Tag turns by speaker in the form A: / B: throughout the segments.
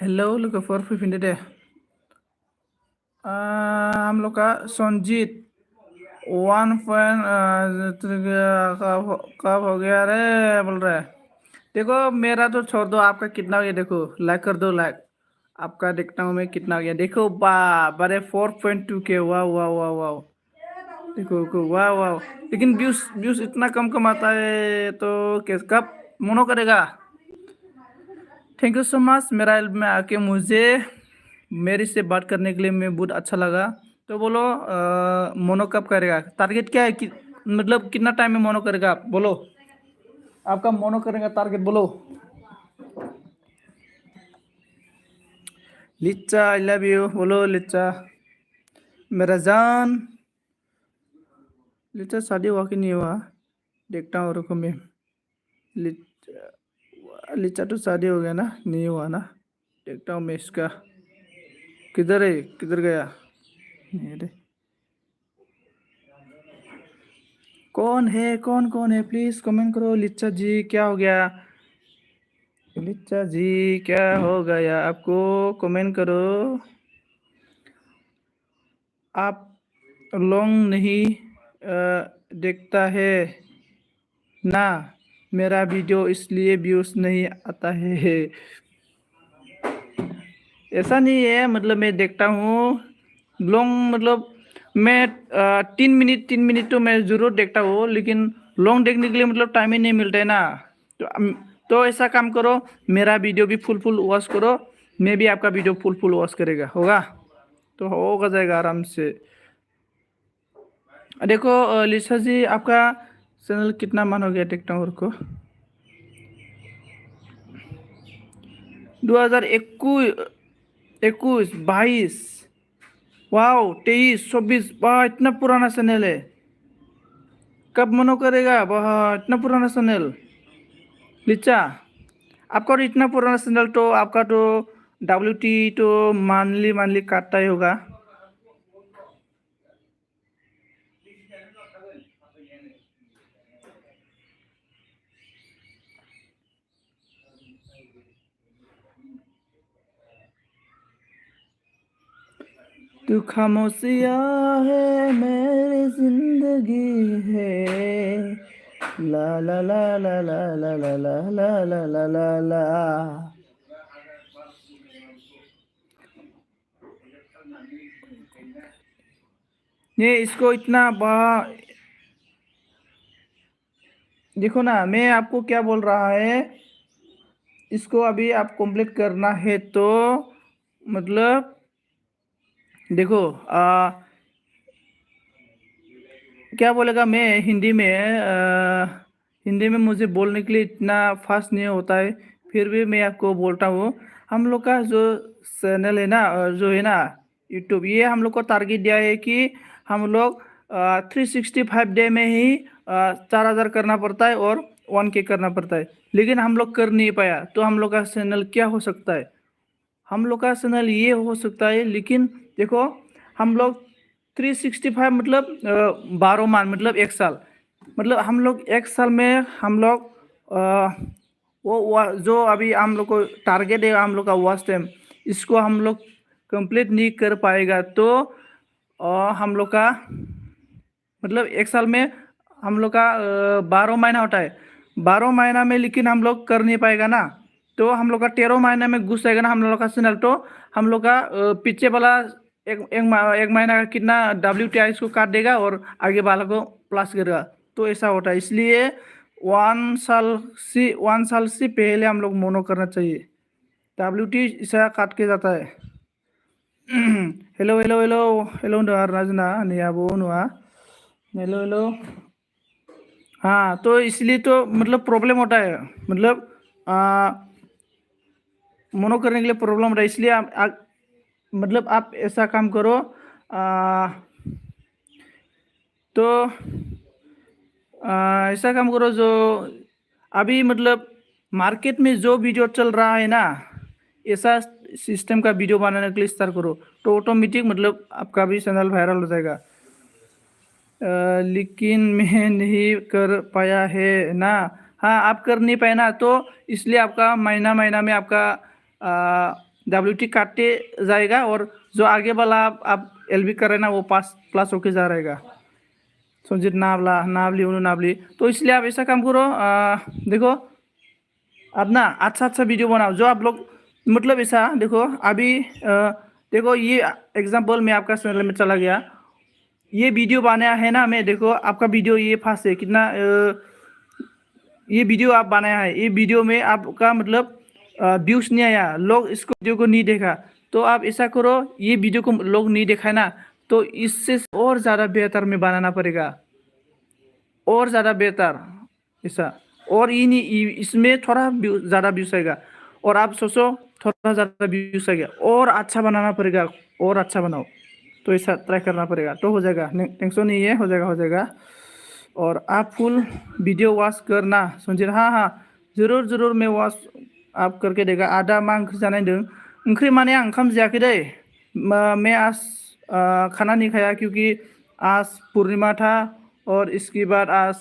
A: Hello लोग for fifty day हम लोग का संजीत 1 पॉइंट कब हो गया रे बोल रहा है। देखो मेरा तो छोड़ दो, आपका कितना हो गया देखो, लाइक कर दो लाइक। आपका देखता हूँ मैं कितना हो गया, देखो बड़े 4.2 के। वाह वाह वाह वाह, देखो देखो वाह वाह। लेकिन व्यूज व्यूज इतना कम कम आता है तो कैसे कब मोनो करेगा। थैंक यू सो मच मेरा हेल्प में आके मुझे मेरी से बात करने के लिए मैं बहुत अच्छा लगा। तो बोलो मोनो कब करेगा, टारगेट क्या है कि मतलब कितना टाइम में मोनो करेगा आप बोलो। आपका मोनो करेगा टारगेट बोलो। लिच्चा आई लव यू बोलो लिच्चा मेरा जान। लिच्चा शादी हुआ कि नहीं हुआ देखता हूँ, रुको मैं। लिच्चा लिच्चा तो शादी हो गया ना, नहीं हुआ ना, देखता हूँ मैं इसका। किधर है, किधर गया, नहीं रे। कौन है, कौन कौन है, प्लीज कमेंट करो। लिच्चा जी क्या हो गया, लिच्चा जी क्या हो गया आपको, कमेंट करो। आप लॉन्ग नहीं देखता है ना मेरा वीडियो, इसलिए व्यूज नहीं आता है। ऐसा नहीं है, मतलब मैं देखता हूँ लॉन्ग, मतलब मैं 3 मिनट तो मैं ज़रूर देखता हूँ, लेकिन लॉन्ग देखने के लिए मतलब टाइम ही नहीं मिलता है ना। तो तो ऐसा काम करो, मेरा वीडियो भी फुल फुल वॉच करो, मैं भी आपका वीडियो फुल फुल वॉच करेगा, होगा तो होगा जाएगा आराम से। देखो लिसा जी आपका चैनल कितना मान हो गया देखता हूँ को। 2021, 22, वाह 23, 24, वाह इतना पुराना चैनल है। कब मनो करेगा, वाह इतना पुराना चैनल लिचा। आपका तो इतना पुराना चैनल तो आपका तो WT तो मानली मानली काटता ही होगा। तू खामोशिया है मेरी जिंदगी है, ला ला ला ला ला ला ला ला ला ला ला ला ला। ये इसको इतना देखो ना, मैं आपको क्या बोल रहा है, इसको अभी आप कंप्लीट करना है तो मतलब देखो क्या बोलेगा, मैं हिंदी में हिंदी में मुझे बोलने के लिए इतना फास्ट नहीं होता है, फिर भी मैं आपको बोलता हूँ। हम लोग का जो चैनल है ना, जो है ना यूट्यूब, ये हम लोग को टारगेट दिया है कि हम लोग 365 डे में ही 4,000 करना पड़ता है और 1K करना पड़ता है, लेकिन हम लोग कर नहीं पाया। तो हम लोग का चैनल क्या हो सकता है, हम लोग का चैनल ये हो सकता है, लेकिन देखो हम लोग 365 मतलब 12 माह मतलब 1 साल, मतलब हम लोग 1 साल में हम लोग जो अभी हम लोग को टारगेट है हम लोग का वॉच टाइम, इसको हम लोग कंप्लीट नहीं कर पाएगा तो हम लोग का मतलब 1 साल में हम लोग का 12 महीना होता है, 12 महीना में लेकिन हम लोग कर नहीं पाएगा ना। तो हम लोग का 13 महीने में घुस जाएगा ना हम लोग का चैनल, तो हम लोग का पीछे वाला एक महीना का कितना WTI इसको काट देगा और आगे वाला को प्लस करेगा। तो ऐसा होता है, इसलिए 1 साल से पहले हम लोग मोनो करना चाहिए। WT ऐसा काट के जाता है। हेलो हेलो हेलो हेलो राजना नहीं अब नुआ, हेलो हेलो। हाँ तो इसलिए तो मतलब प्रॉब्लम होता है, मतलब मोनो करने के लिए प्रॉब्लम होता है, इसलिए मतलब आप ऐसा काम करो तो ऐसा काम करो जो अभी मतलब मार्केट में जो वीडियो चल रहा है ना, ऐसा सिस्टम का वीडियो बनाने के लिए स्टार्ट करो, तो ऑटोमेटिक मतलब आपका भी चैनल वायरल हो जाएगा। लेकिन मैं नहीं कर पाया है ना। हाँ आप कर नहीं पाए ना, तो इसलिए आपका महीना महीना में आपका WT काटते जाएगा और जो आगे वाला आप LB कर रहे हैं ना वो पास प्लस होके जा रहेगा। संजीत नावला नावली उन्होंने नावली, तो इसलिए आप ऐसा काम करो, देखो आप ना अच्छा अच्छा वीडियो बनाओ जो आप लोग मतलब ऐसा देखो अभी देखो ये एग्जांपल मैं आपका चैनल में चला गया, ये वीडियो बनाया है ना मैं, देखो आपका वीडियो ये फास्ट है कितना, ये वीडियो आप बनाया है, ये वीडियो में आपका मतलब व्यूज नहीं आया, लोग इसको वीडियो को नहीं देखा, तो आप ऐसा करो ये वीडियो को लोग नहीं देखा है ना, तो इससे और ज़्यादा बेहतर में बनाना पड़ेगा, और ज़्यादा बेहतर ऐसा, और ये नहीं इसमें थोड़ा ज़्यादा व्यूज आएगा, और आप सोचो थोड़ा ज़्यादा व्यूज आएगा, और अच्छा बनाना पड़ेगा, और अच्छा बनाओ, तो ऐसा ट्राई करना पड़ेगा तो हो जाएगा, टेंशन नहीं है, हो जाएगा हो जाएगा। और आप फुल वीडियो वॉच करना संजीत, हाँ हाँ जरूर जरूर मैं वॉच आप करके देगा। आदा मा ओंख्रि जानाय होनदों? ओंख्रि माने आं ओंखाम जायाखै दै, मैं आज खाना नहीं खाया क्योंकि आज पूर्णिमा था और इसके बाद आज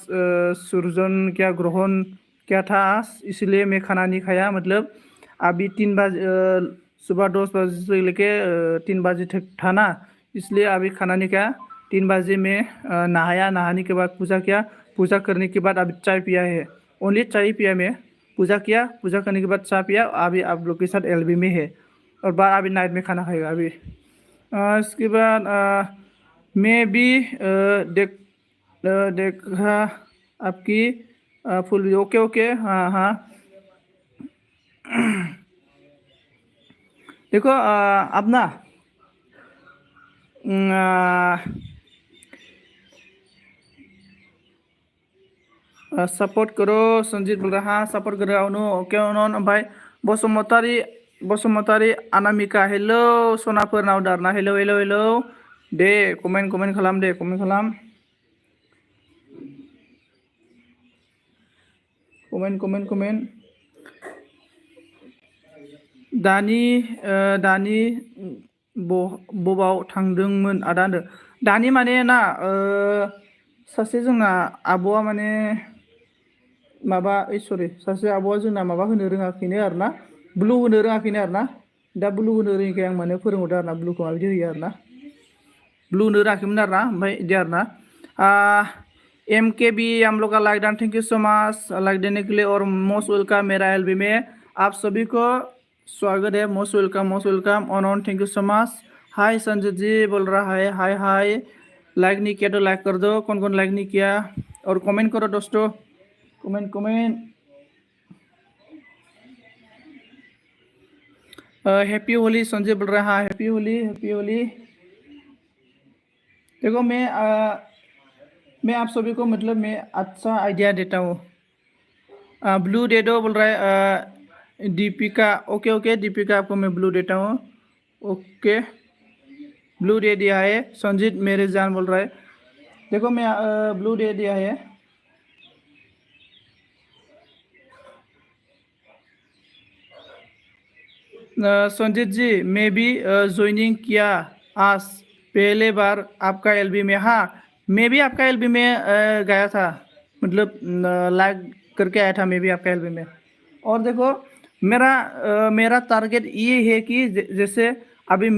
A: सूर्यन क्या ग्रहण क्या था आज, इसलिए मैं खाना नहीं खाया, मतलब अभी 3 बजे सुबह 10 बजे से लेके 3 बजे तक था ना, इसलिए अभी खाना नहीं खाया। 3 बजे में नहाया, नहाने के बाद पूजा किया, पूजा करने के बाद अभी चाय पिया है, ओनली चाय पिया मैं, पूजा किया, पूजा करने के बाद चाय पिया, अभी आप लोग के साथ LB में है, और बाद अभी नाइट में खाना खाएगा अभी। इसके बाद मैं भी देखा आपकी फुल वीडियो, ओके ओके हाँ हाँ। देखो अब ना सपोर्ट करो, संजीत बोल रहा हाँ सपोर्ट कर रहा हूँ, ओके उन्होंने ओमफ्राय बसुमतारी अनामिका हेलो सनाफोर नावदारना हेलो हेलो हेलो दे कमेन्ट खालाम दे, कमेन्ट खालाम, कमेन्ट दानि बबाव थांदोंमोन आदा होनदों, दानि माने ना सासे जोंना आब'आ माने माबा सरि सासे आब'आ जोंना माबा होनो रोङाखैनो आरो ना, ब्लु होनो रोङाखैनो आरो ना, दा ब्लु होनो रोङिखाय आं माने फोरोंहरदों आरो ना, ब्लुखौ माबायदि होयो आरो ना, ब्लु होनो रोङाखैमोन आरो ना, ओमफ्राय बिदि आरो ना। MKB हम लोग का like done, thank you so much like देने के लिए, और मोस्ट वेलकम मेरा LB में आप सभी को स्वागत है, most welcome on thank you so much. Hi Sanjay जी बोल रहा है, हाय हाय, लाइक नहीं किया तो लाइक कर दो, कौन लाइक नहीं किया, और कमेंट करो दोस्तों, कमेंट। हैप्पी होली संजय बोल रहा है, हैप्पी होली। देखो मैं आप सभी को मतलब मैं अच्छा आइडिया देता हूँ। ब्लू दे दो बोल रहा है दीपिका, ओके दीपिका आपको मैं ब्लू देता हूँ, ओके ब्लू दे दिया है। संजीत मेरे जान बोल रहा है, देखो मैं ब्लू दे दिया है। संजीत जी मैं भी ज्वाइनिंग किया आज पहले बार आपका LB में, हाँ मैं भी आपका LB में गया था, मतलब लाइक करके आया था मैं भी आपका LB में। और देखो मेरा टारगेट ये है कि जैसे अभी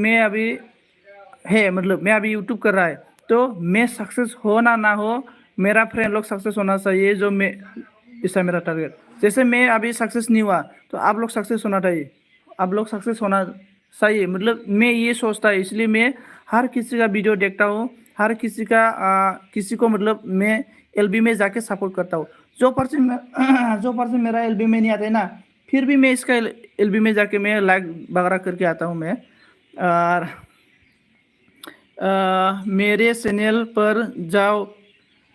A: है, मतलब मैं अभी यूट्यूब कर रहा है, तो मैं सक्सेस हो ना हो, मेरा फ्रेंड लोग सक्सेस होना चाहिए, जो मैं ऐसा मेरा टारगेट, जैसे मैं अभी सक्सेस नहीं हुआ तो आप लोग सक्सेस होना चाहिए, आप लोग सक्सेस होना चाहिए, मतलब मैं ये सोचता है, इसलिए मैं हर किसी का वीडियो देखता हूँ, हर किसी का किसी को मतलब मैं LB में जाके सपोर्ट करता हूँ। जो पर्सन मेरा LB में नहीं आता है ना, फिर भी मैं इसका LB में जाके मैं लाइक वगैरह करके आता हूँ मैं। और मेरे चैनल पर जाओ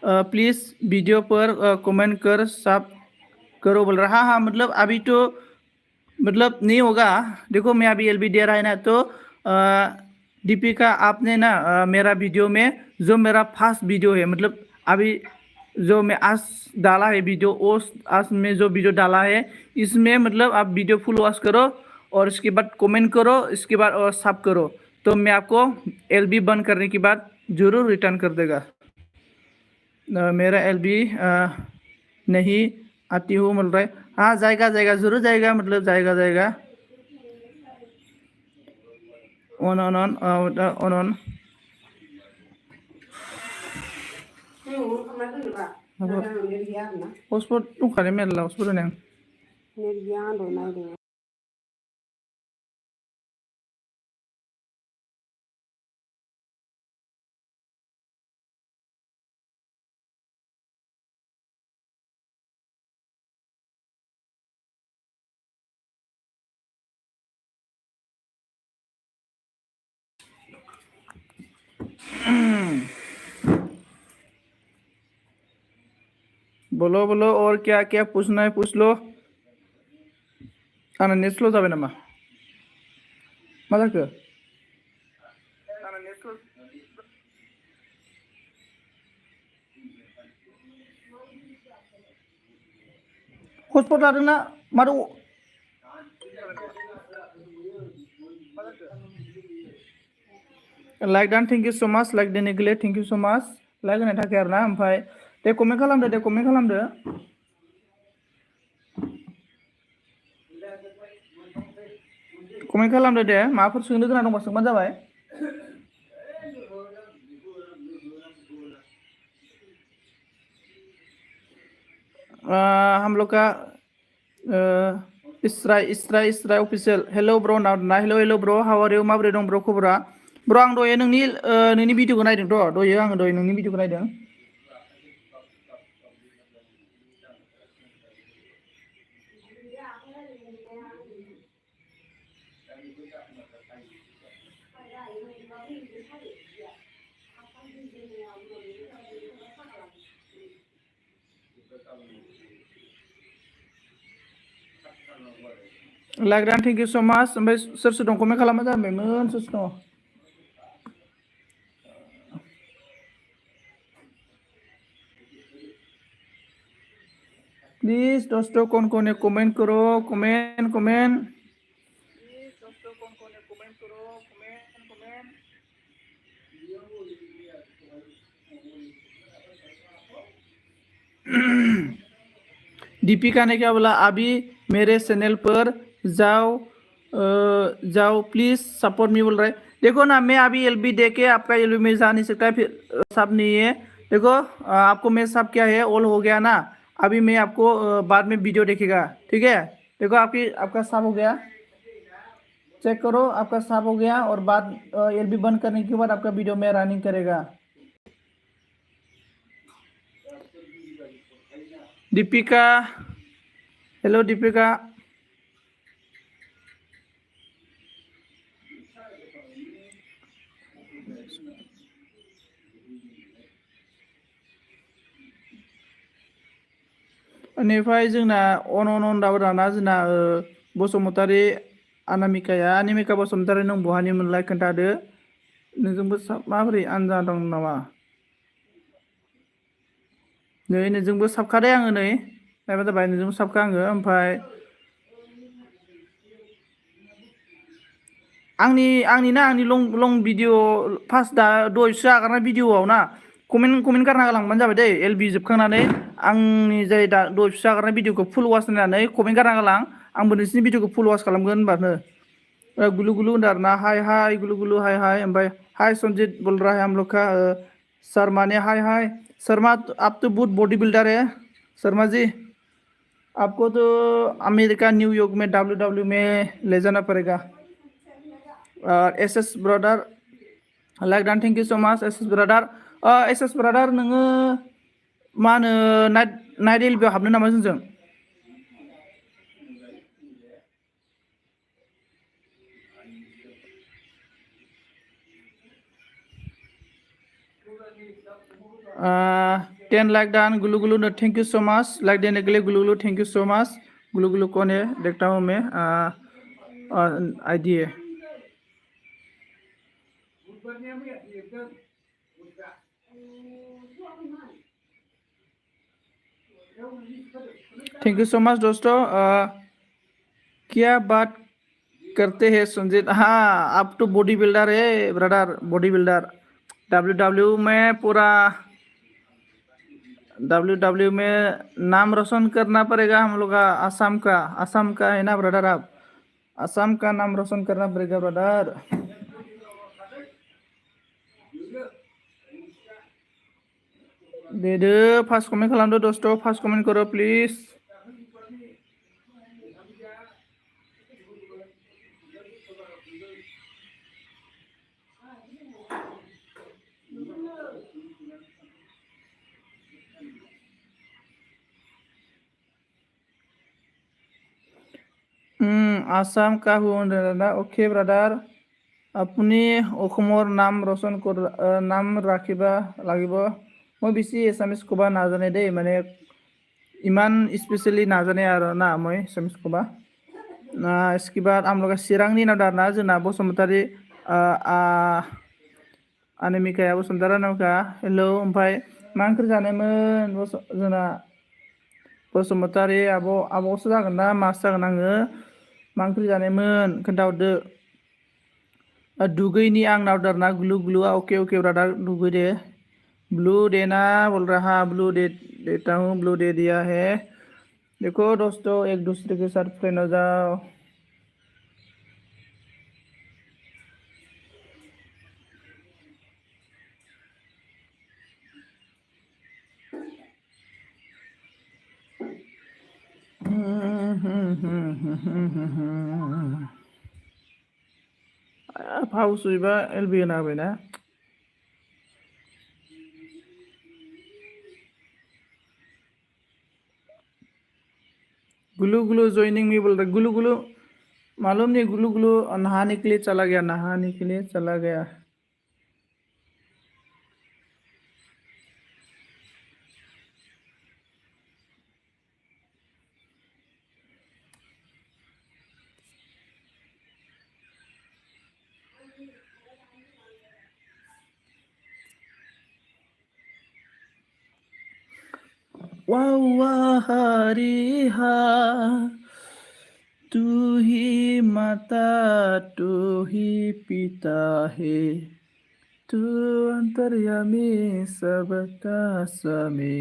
A: प्लीज़, वीडियो पर कमेंट कर सब करो बोल रहा, हाँ मतलब अभी तो मतलब नहीं होगा, देखो मैं अभी LB दे रहा है ना, तो दीपिका आपने ना मेरा वीडियो में जो मेरा फर्स्ट वीडियो है, मतलब अभी जो मैं आज डाला है वीडियो, उस आज में जो वीडियो डाला है इसमें मतलब आप वीडियो फुल वॉच करो और इसके बाद कमेंट करो, इसके बाद और सब करो, तो मैं आपको LB बंद करने के बाद ज़रूर रिटर्न कर देगा। मेरा LB नहीं आती हूँ बोल रहा है, हाँ जाएगा ज़रूर जाएगा, मतलब जाएगा। on hotspot दंखायो मेरला hotspot होनाय बोलो बोलो और क्या क्या पूछना है पूछ लो आंना नेट स्ल' जाबाय नामा मा जाखो हटस्पट लादोंना मारो लाइक दान थेंक इउ सो माच लाइक देनिगले थेंक इउ सो माच लाइक होनाय थाखाय आरो ना ओमफ्राय दे कमेन्ट खालामदो कमेन्ट खालामदो दे माबाफोर सोंनो गोनां दंबा सोंबानो जाबाय हम लोग का इसराइ अफिसियेल हेल' ब्र ना हेल' ब्र हाउ आर इउ माबोरै दं ब्र खबरा ब्र आं दहाय नोंनि भिडिअखौ नायदोंथ' दहाय आङो नोंनि भिडिअखौ नायदों लाइक दान थेंक इउ स' माच ओमफ्राय सोर सोर दं कमेन्ट खालामबा जाबायमोन सोर सोर दङ प्लीज दोस्तों कौन है कमेंट करो कमेंट दीपिका ने क्या बोला अभी मेरे चैनल पर जाओ प्लीज सपोर्ट मी बोल रहा है देखो ना मैं अभी एलबी दे के आपका एलबी में जा नहीं सकता फिर सब नहीं है देखो आपको मैं सब क्या है ऑल हो गया ना अभी मैं आपको बाद में वीडियो देखेगा ठीक है देखो आपका सब हो गया चेक करो आपका सब हो गया और बाद एलबी बंद करने के बाद आपका वीडियो में रनिंग करेगा दीपिका हेलो दीपिका बेनिफ्राय जोंना अन दाबो दाना जोंना बसुमतारी अनामिका बसुमतारी नों बहानि मोनलाय खोन्थादो नोंजोंबो माबोरै आनजा दं नामा नै नोंजोंबो साबखादों आङो नै माबा जाबाय नोंजोंबो साबखा आङो ओमफ्राय आंनि लं भिडिअ फार्स्ट दा दहायसो आगारनाय भिडिअआव ना कमेन्ट गारना गालांबानो जाबाय दै एलबि जोबखांनानै आंनि जाय दा दहायसो आगारनाय भिडिअखौ फुल वाच नायनानै कमेन्ट गारना गालां आंबो नोंसिनि भिडिअखौ फुल वाच खालामगोन होनबानो गुलु गुलु होनदों आरो ना हाय गुलु गुलु हाय ओमफ्राय हाय संजित बोल रहा है हम लोग का शर्मा ने हाय शर्मा आप तो बहुत बॉडी बिल्डर है शर्मा जी आपको तो अमेरिका न्यूयॉर्क में WW में ले जाना पड़ेगा एस ब्रादार लाइक दान थेंक इउ सो माच एस ब्रादार नोङो मा होनो नाइट एलबियाव हाबनो नामा जोंजों टेन लाइक दान गुलु गुलु नो thank you so much like देने के लिए गुलु गुलु थैंक यू सो मच गुलु गुलु कौन है देखता हूँ मैं आईडी है थैंक यू सो मच दोस्तों क्या बात करते हैं संजीत हाँ आप तो बॉडी बिल्डर है ब्रदर बॉडी बिल्डर WW में पूरा WW में नाम रोशन करना पड़ेगा हम लोग का आसाम का है ना ब्रदर आप आसाम का नाम रोशन करना पड़ेगा ब्रदर देदो फार्स्ट कमेन्ट खालामदो दोस्त फार्स्ट कमेन्ट करो प्लिज आसाम का हुआ दादा ओके ब्रादार আপুনি অসমৰ নাম ৰচন নাম ৰাখিব লাগিব মই বেছি এছামিছ ক'ব নাজানে দেই মানে ইমান স্পেচিয়েলি নাজানে আৰু না মই এছামিছ ক'ব इसके बाद आम लोग चिरांनि नाव दारना जोंना बसुमतारी अनामिकाया बसुमतारा नावका हेलौ ओमफ्राय मा ओंख्रि जानायमोन जोंना बसुमतारी आब'सो जागोन ना मासो जागोन आङो मा ओंख्रि जानायमोन खोन्थाहरदो दुगैनि आं नावदारना ग्लू ग्लूआ ओके ओके ब्रादर दुगै दे ब्लू डे ना बोल रहा ब्लू डे देता हूँ ब्लू डे दिया है देखो दोस्तों एक दूसरे के साथ फ्रेंड हो जाओ फाव सुयोबा एलबि होना होबायना गुलू गुलू ज्वाइनिंग मी बोल रहा गुलू गुलू मालूम नहीं गुलू गुलू नहाने के लिए चला गया नहाने के लिए चला गया वाह हरी हा तू ही माता तू ही पिता है तू अंतर्यामी सबका स्वामी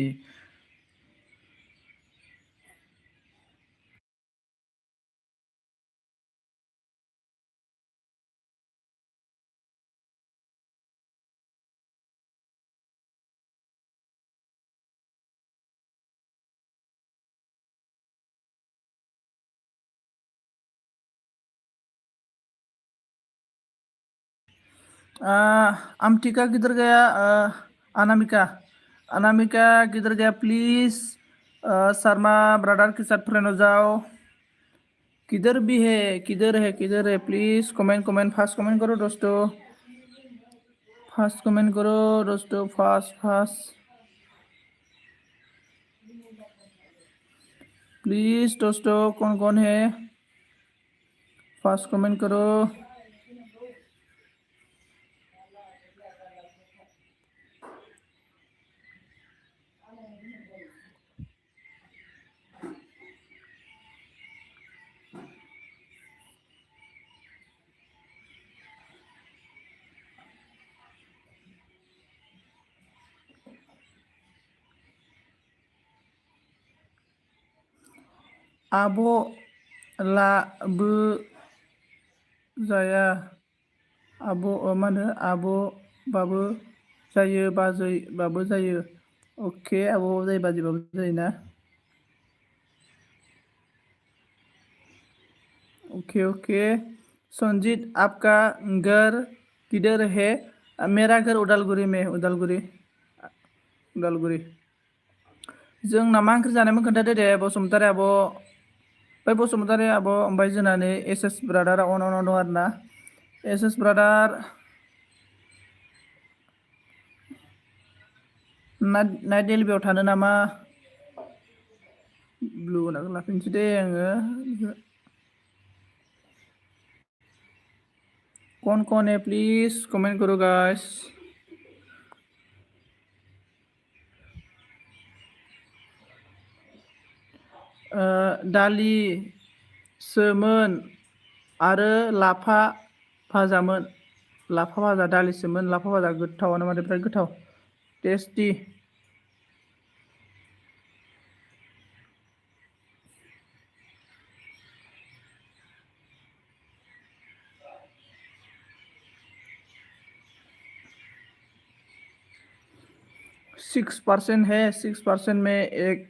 A: अमटिका किधर गया अनामिका अनामिका किधर गया प्लीज शर्मा ब्रदर के साथ फ्रेंड हो जाओ किधर भी है किधर है please comment comment fast comment करो दोस्तों फास्ट कमेंट करो दोस्तों फास्ट फास्ट प्लीज दोस्तों कौन है फास्ट कमेंट करो आबो लाबो जाया आबो मा होनो आब'बाबो जायो बाजैबाबो जायो ओके आब'बाबो जायो बाजैबाबो जायोना ओके ओके संजीत आपका घर किधर है मेरा घर उदालगुरी में उदालगुरी जोंना मा ओंख्रि जानायमोन खोन्थादो दे बसुमतारी आब' बै बसुमतारी आब' ओमफ्राय जोंना नै एस ब्रादारा अनाव दं आरोना एस ब्रादार नाइट एलबियाव थानो नामा ब्लु होनाखौ लाफिनसै दे आङो कौन है प्लीज कमेंट करो गाइस दालि सोमोन आरो लाफा भाजामोन लाफा भाजा दालिसोमोन लाफा भाजा गोथावानो माथो बिराद गोथाव टेस्टि 6% है, 6% में एक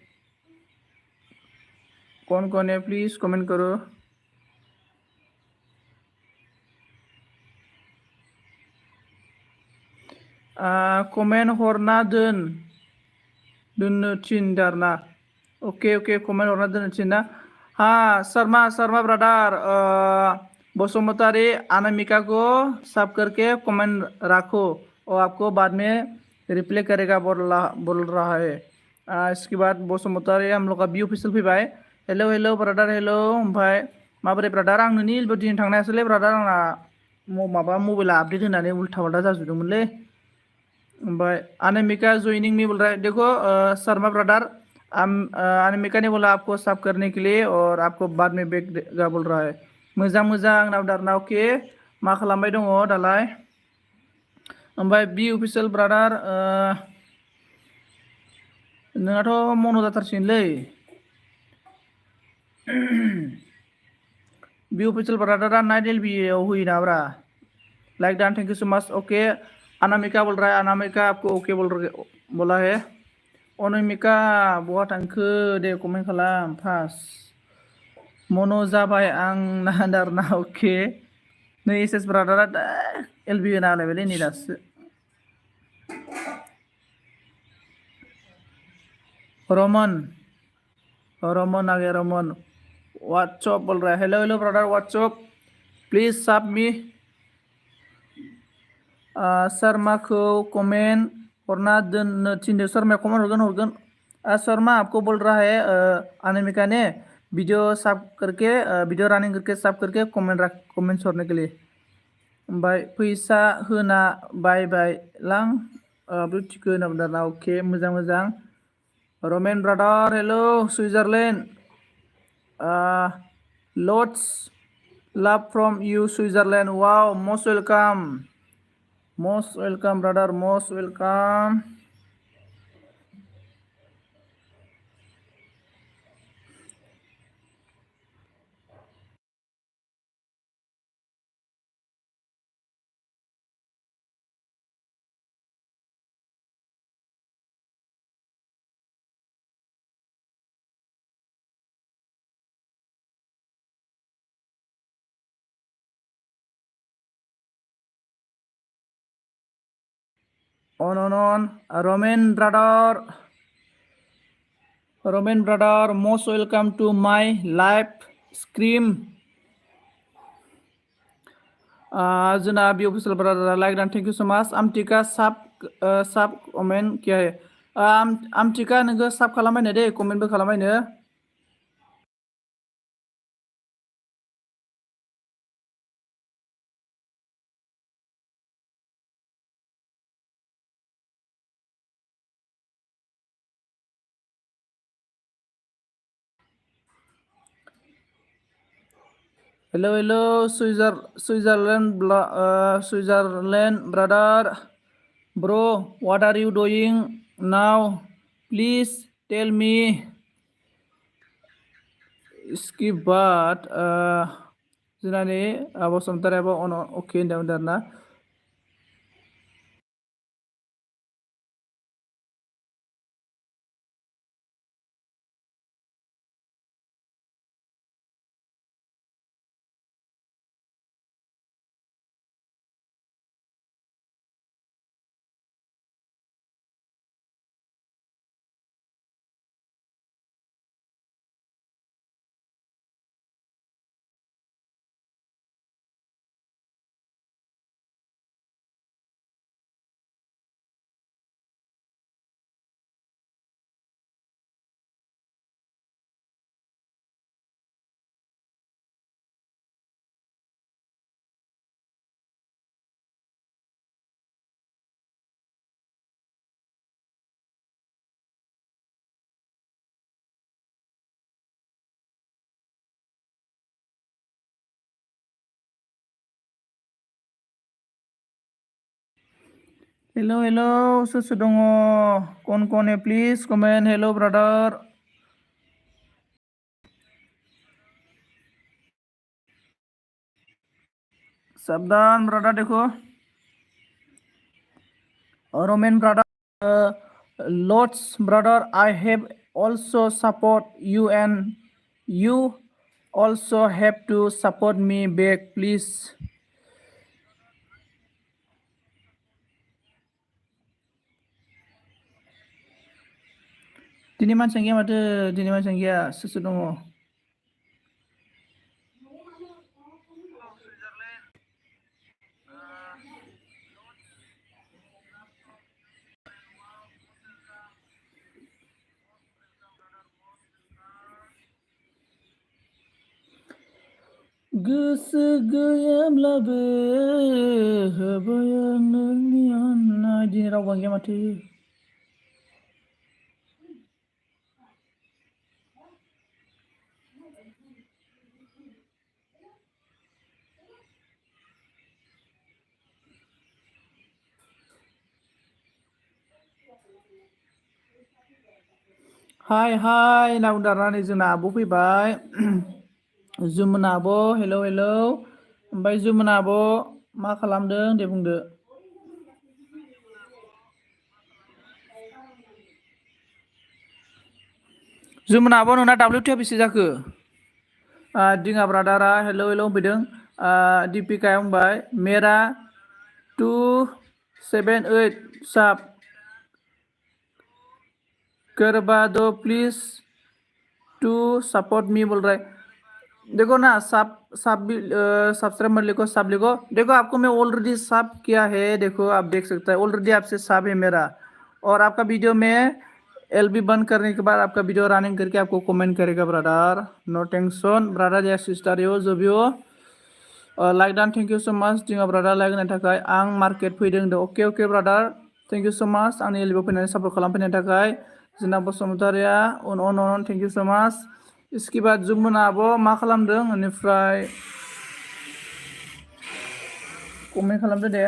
A: कौन कौन है प्लीज कमेंट करो। कमेन्ट हरना दोननो थिनदारना। ओके कमेन्ट हरना दोननो थिनना। हाँ शर्मा ब्रदर, बसुमतारी अनामिका को सब करके कमेंट रखो और आपको बाद में रिप्लाई करेगा बोल रहा है। इसके बाद बसुमतारी हम लोग का बी ऑफिशियल फैबाय। Hello brother hello. ओमफ्राय माबोरै ब्रदर, आं नोंनि दिन थांनो हायासैलै ब्रदर, आंना माबा मबाइला आपडेट होनानै उल्था फाल्था जाजोबदोंमोनलै। ओमफ्राय अनामिका ज्वाइनिंग मी बोल रहा है। देखो शर्मा ब्रदर, अनामिका ने बोला आपको सब करने के लिए और आपको बाद में बैक देगा बोल रहा है। मोजां आंना दारना। ओके मा खालामबाय दङ दालाय? ओमफ्राय बी अफिसियेल ब्रादार, नोंहाथ' मन' जाथारसिगोनलै। बी अफिसियेल ब्रादारा नाइट एलबीआव होयो नाब्रा। Like done, thank you so much. Okay Anamika बोल रहा है, अनामिका आपको ओके बोला है। अनामिका बहा थांखो दे कमेन्ट खालाम फार्स्ट। मन' जाबाय आं नादारना। ओके नै एस एस ब्रादारा एलबी होना होलायबायलै नै दासो। रमन आ गया रमन। व्हाट्सअप बोल रहा है। हेलो ब्रदर व्हाट्सअप, प्लीज सब मी। शर्मा को कमेंट हरना दोननो थिनदो। शर्मा कमेंट हरगोन। शर्मा आपको बोल रहा है अनामिका ने वीडियो सब करके वीडियो रनिंग करके सब करके कमेंट छोड़ने के लिए। ओमफ्राय फैसा होना बाय लां ब्रिटिको होना बुंदोंना। ओके मोजां। Romen brother hello Switzerland, lots love from you Switzerland. Wow, most welcome brother, most welcome. On Roman brother, most welcome to my live stream. जना बी official brother like done, thank you so much. आमटिका सब comment क्या है? आमटिका नोङो सब खालामबायनो दे, कमेन्टबो खालामबायनो। Hello Switzerland brother, bro what are you doing now, please tell me. इसके बाद जोंहानि बसुमतारियाबो ओके होनदोंमोन आरोना। हेलो सोर दङ? कौन है प्लीज कमेंट। हेलो ब्रदर, सावधान ब्रदर। देखो Romen brother, Lots, brother, I have also support you and you also have to support me back, please. Dini mancing gaya mata, dini mancing gaya sesuatu. Goसो गैयाब्लाबो होबाय आं नोंनि अननाय. दिनै रावबो गैया माथो. Hai ना उदारनानै जोंना आब' फैबाय. जुमुना आब' हेलौ हेलौ. ओमफ्राय जुमुना आब' मा खालामदों दे बुंदो. जुमुना आब' नोंना WTF बेसे जाखो? दिङा ब्रादारा हेलौ हेलौ होनफैदों. दिपिकाया बुंबाय मेरा 278 साब करवा दो प्लीज टू सपोर्ट मी बोल रहा है. देखो ना सब्सक्राइब मत लिखो, सब लिखो. देखो आपको मैं ऑलरेडी सब किया है. देखो आप देख सकते हैं ऑलरेडी आपसे सब है मेरा. और आपका वीडियो में एलबी बंद करने के बाद आपका वीडियो रनिंग करके आपको कमेंट करेगा ब्रदर. नो टेंशन ब्रदर या सिस्टर हो जो भी हो. Like don thank you so much दिङा ब्रादार लाइक होनायनि थाखाय. आं मार्केट फैदों होनदों. Okay brother thank you so much आंनि एलबीआव फैनानै सापर्ट खालामफैनायनि थाखाय. जोंना बसुमतारिया अन थैंक यू सो मच. इसके बाद जुमुना आब' मा खालामदों बेनिफ्राय कमेन्ट खालामदो दे.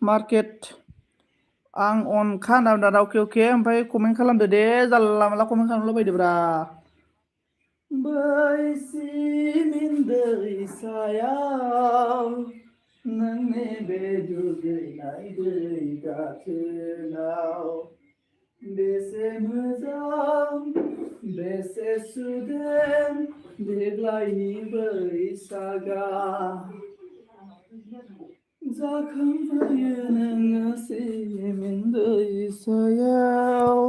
A: मार्केट आं अनखा होनना दादा अके ओमफ्राय कमेन्ट खालामदो दे. जाला माला कमेन्ट खालामला बायदोब्रा. बैसिमिन दैसायाव नोंनि बे दुगैनाय दै गाथोनाव बेसे मोजां बेसे सुदेम देग्लायनि बैसागा. जाखांफैयो नोङो सिमिन दैसायाव.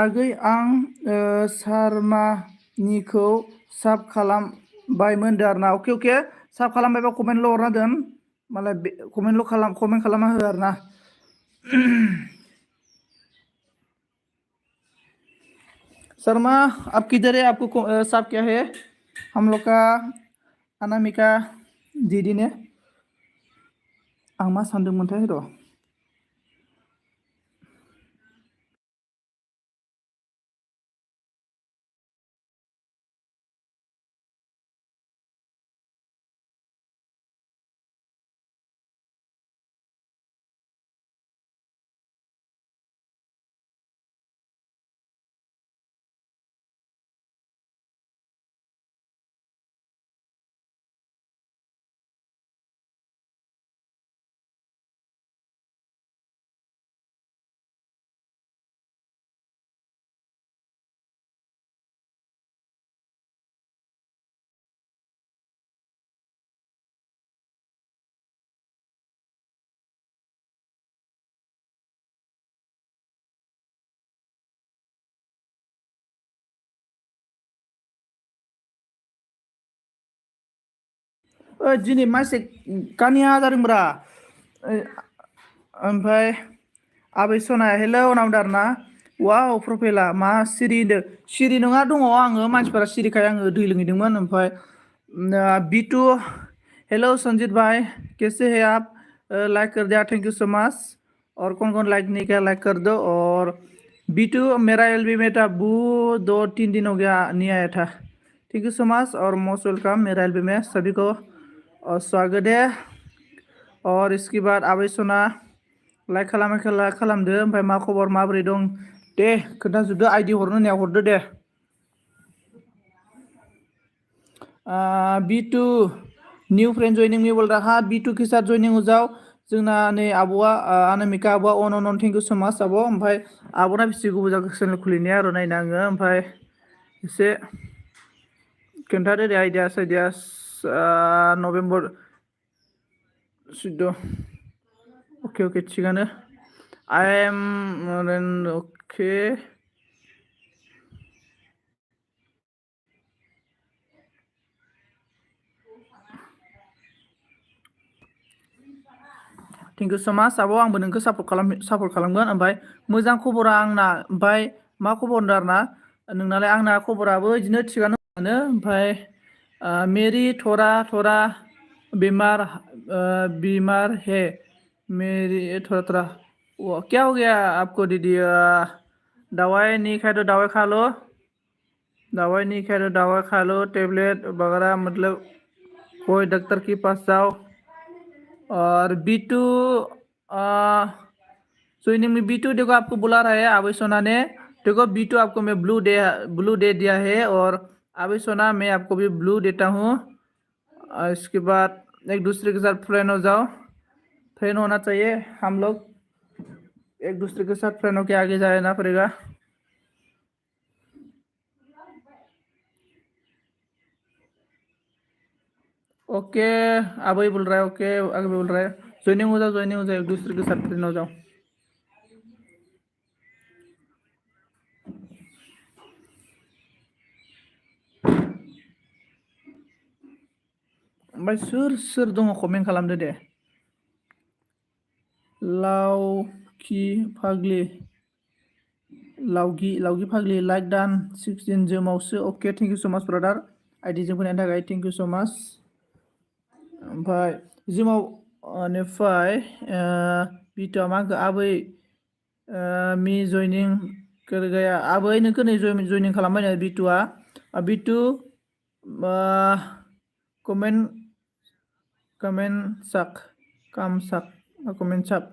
A: आगै आं सारमानिखौ साब खालामबायमोन आरोना. अके साब खालामबायबा कमेन्टल' हरना दोन. मालाय कमेन्ट खालामना हो आरोना. शर्मा आप किधर है? आपको साहब क्या है? हम लोग का अनामिका दीदी ने आं मा सानदोंमोनथाय र' दिनै मासे कानिया जादोंब्रा ओमफ्राय आबै सना हेलौ नामदार ना वाव प्रफाइला मा सिरि सिरि नङा दङ आङो मानसिफोरा सिरिखाय आङो दै लोंहैदोंमोन ओमफ्राय बिटु हेलौ संजीत भाई कैसे है आप लाइक कर दिया थैंक यू सो मच और कौन लाइक नहीं किया लाइक कर दो और बीटू मेरा एलबी में था वो 2-3 दिन हो गया नहीं आया था थैंक यू सो मच और मोस्ट वेलकम मेरा एलबी में सभी को और स्वागत है और इसके बाद आबै सना लाइक खालामदो ओमफ्राय मा खबर माबोरै दं दे खोन्थाजोबदो आइडि हरनो होननाया हरदो दे B2 new friend joining me बोल रहा B2 के साथ जॉइनिंग हो जाओ जोंना नै आब'आ अनामिका आब'आ अन थैंक यू सो मच आब' ओमफ्राय आब'ना बेसे गोबाव जाखो चेनेल खुलिनाया आरो नायनो आङो ओमफ्राय एसे खोन्थादो दे आइडियास नभेम्बर 14 अके थिगानो I am okay thank you so much आब' आंबो नोंखौ सापर्ट खालामगोन ओमफ्राय मोजां खबरा आंना ओमफ्राय मा खबर होनदों आरोना नोंनालाय आंना खबराबो बिदिनो थिगानो मोनो ओमफ्राय मेरी थोड़ा बीमार बीमार है मेरी थोड़ा वो क्या हो गया आपको दीदी दवाई नहीं खाए तो दवाई खा लो दवाई नहीं खाए तो दवाई खा लो टेबलेट वगैरह मतलब कोई डॉक्टर के पास जाओ और बीटू ज्वाइनिंग में बीटू देखो आपको बुला रहा है आबै सोना ने देखो बीटू आपको मैं ब्लू दे दिया है और आबै सोना मैं आपको भी ब्लू देता हूँ इसके बाद एक दूसरे के साथ फ्रेंड हो जाओ फ्रेंड होना चाहिए हम लोग एक दूसरे के साथ फ्रेंड होके आगे जाना पड़ेगा ओके अभी बोल रहा है ओके आगे बोल रहा है ज्वाइनिंग हो जाओ एक दूसरे के साथ फ्रेंड हो जाओ ओमफ्राय सोर दङ कमेन्ट खालामदो दे लावगि फाग्लि लाइक डान 16 जोमावसो okay thank you so much brother आइडिजों फैनायनि थाखाय थेंक इउ सो माच ओमफ्राय जिमाव निफ्राय बिटुआ मा होनखो आबै मी जइनिं कर गया आबै नोंखौ नै जइनिं खालामबाय नै बिटुआ बिटु कमेंट सक कमेंट सक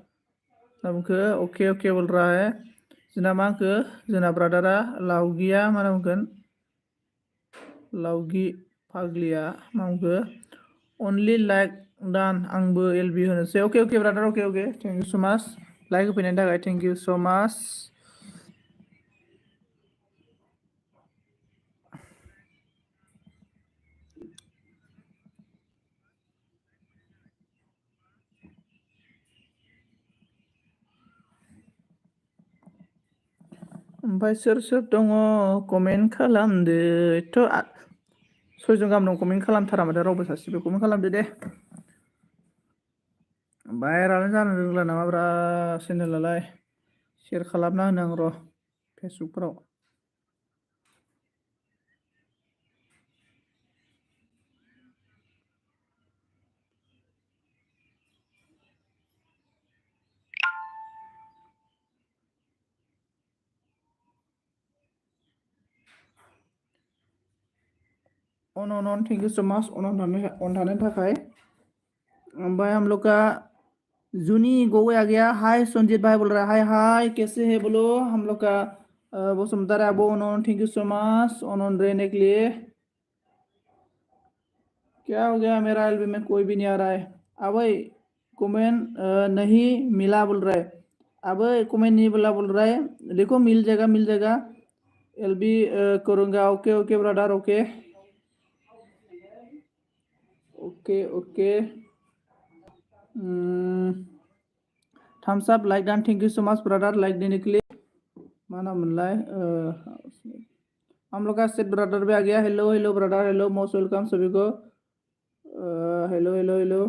A: नामखो ओके बोल रहा है जोंना मा होनखो जोंना ब्रादारा लावगिया मा नामगोन लावगि फाग्लिया मा होनखो अनलि लाइक डान आंबो एलबि होनोसै अके brother okay thank you so माच लाइक होफैनायनि थाखाय थेंक इउ सो माच ओमफ्राय सोर दङ कमेन्ट खालामदो थ' 6 जन गाहाम दं कमेन्ट खालामथारा माथो रावबो सासेबो कमेन्ट खालामदो दे भाइरेल जानो रोंला नामाब्रा चेनेलालाय शेयार खालामना होनो आं र' फेसबुकफोराव on thank you so much on थाने थाखाय। भाई हम लोग का जूनी गोवे आ गया। हाय संजीत भाई बोल रहा है, हाय हाय कैसे है बोलो। हम लोग का वो सुमतारा वो on thank you so much on रहने के लिए। क्या हो गया मेरा एलबी में कोई भी नहीं आ रहा है। अब कमेंट नहीं मिला बोल रहा है। अब कमेंट नहीं बोला बोल रहा है। देखो मिल जाएगा मिल जाएगा। एलबी करूँगा। Okay okay brother okay okay okay. Thumbs up like don thank you so much brother like देने के लिए। माना मनलाय हम लोग का सेट ब्रदर भी आ गया। Hello hello brother hello most welcome सभी को। Hello hello hello.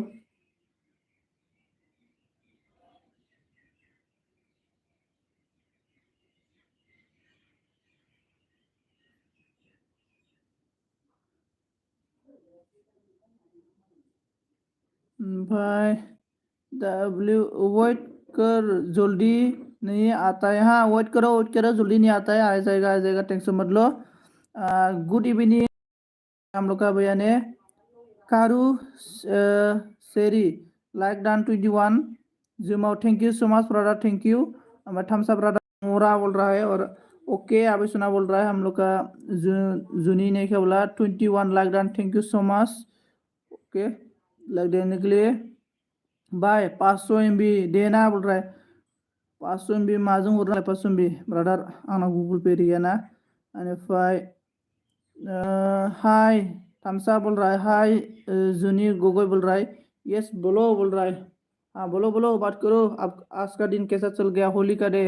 A: भाई डब्ल्यू वेट कर जल्दी नहीं आता है। हाँ वेट करो जल्दी नहीं आता है। आ जाएगा टेंशन मत लो। गुड इवनिंग हम लोग का भैया ने कारू सेरी लाइक डान 21 जुमाओ thank you so much brother thank you. हमारा थम्सअप ब्रदर मोरा बोल रहा है और ओके अभी सुना बोल रहा है। हम लोग का जुनी ने क्या बोला 21 like don thank you so much okay like देने के लिए। बाय 500 MB देना बोल रहा है। 500 MB माजों हर रहा है 500 MB ब्रदर आना गूगल पे रिया ना। एनिफ्राय हाय थम्सा बोल रहा है। हाय जुनी गोगोई बोल रहा है। यस बोलो बोल रहा है। हाँ बोलो बोलो बात करो। अब आज का दिन कैसा चल गया होली का डे।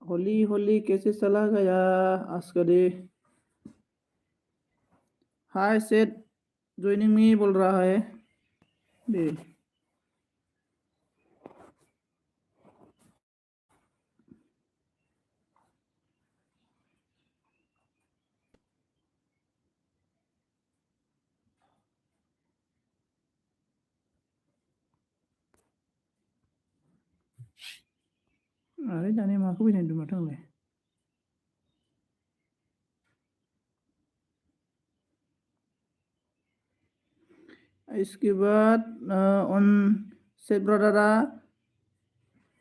A: होली होली कैसे चला गया आज का डे। हाय सेठ ज्वाइनिंग मी बोल रहा है डे। अरे जाने माखौ भी नहीं दूंगा थांले। इसके बाद ऑन सेठ ब्रदरा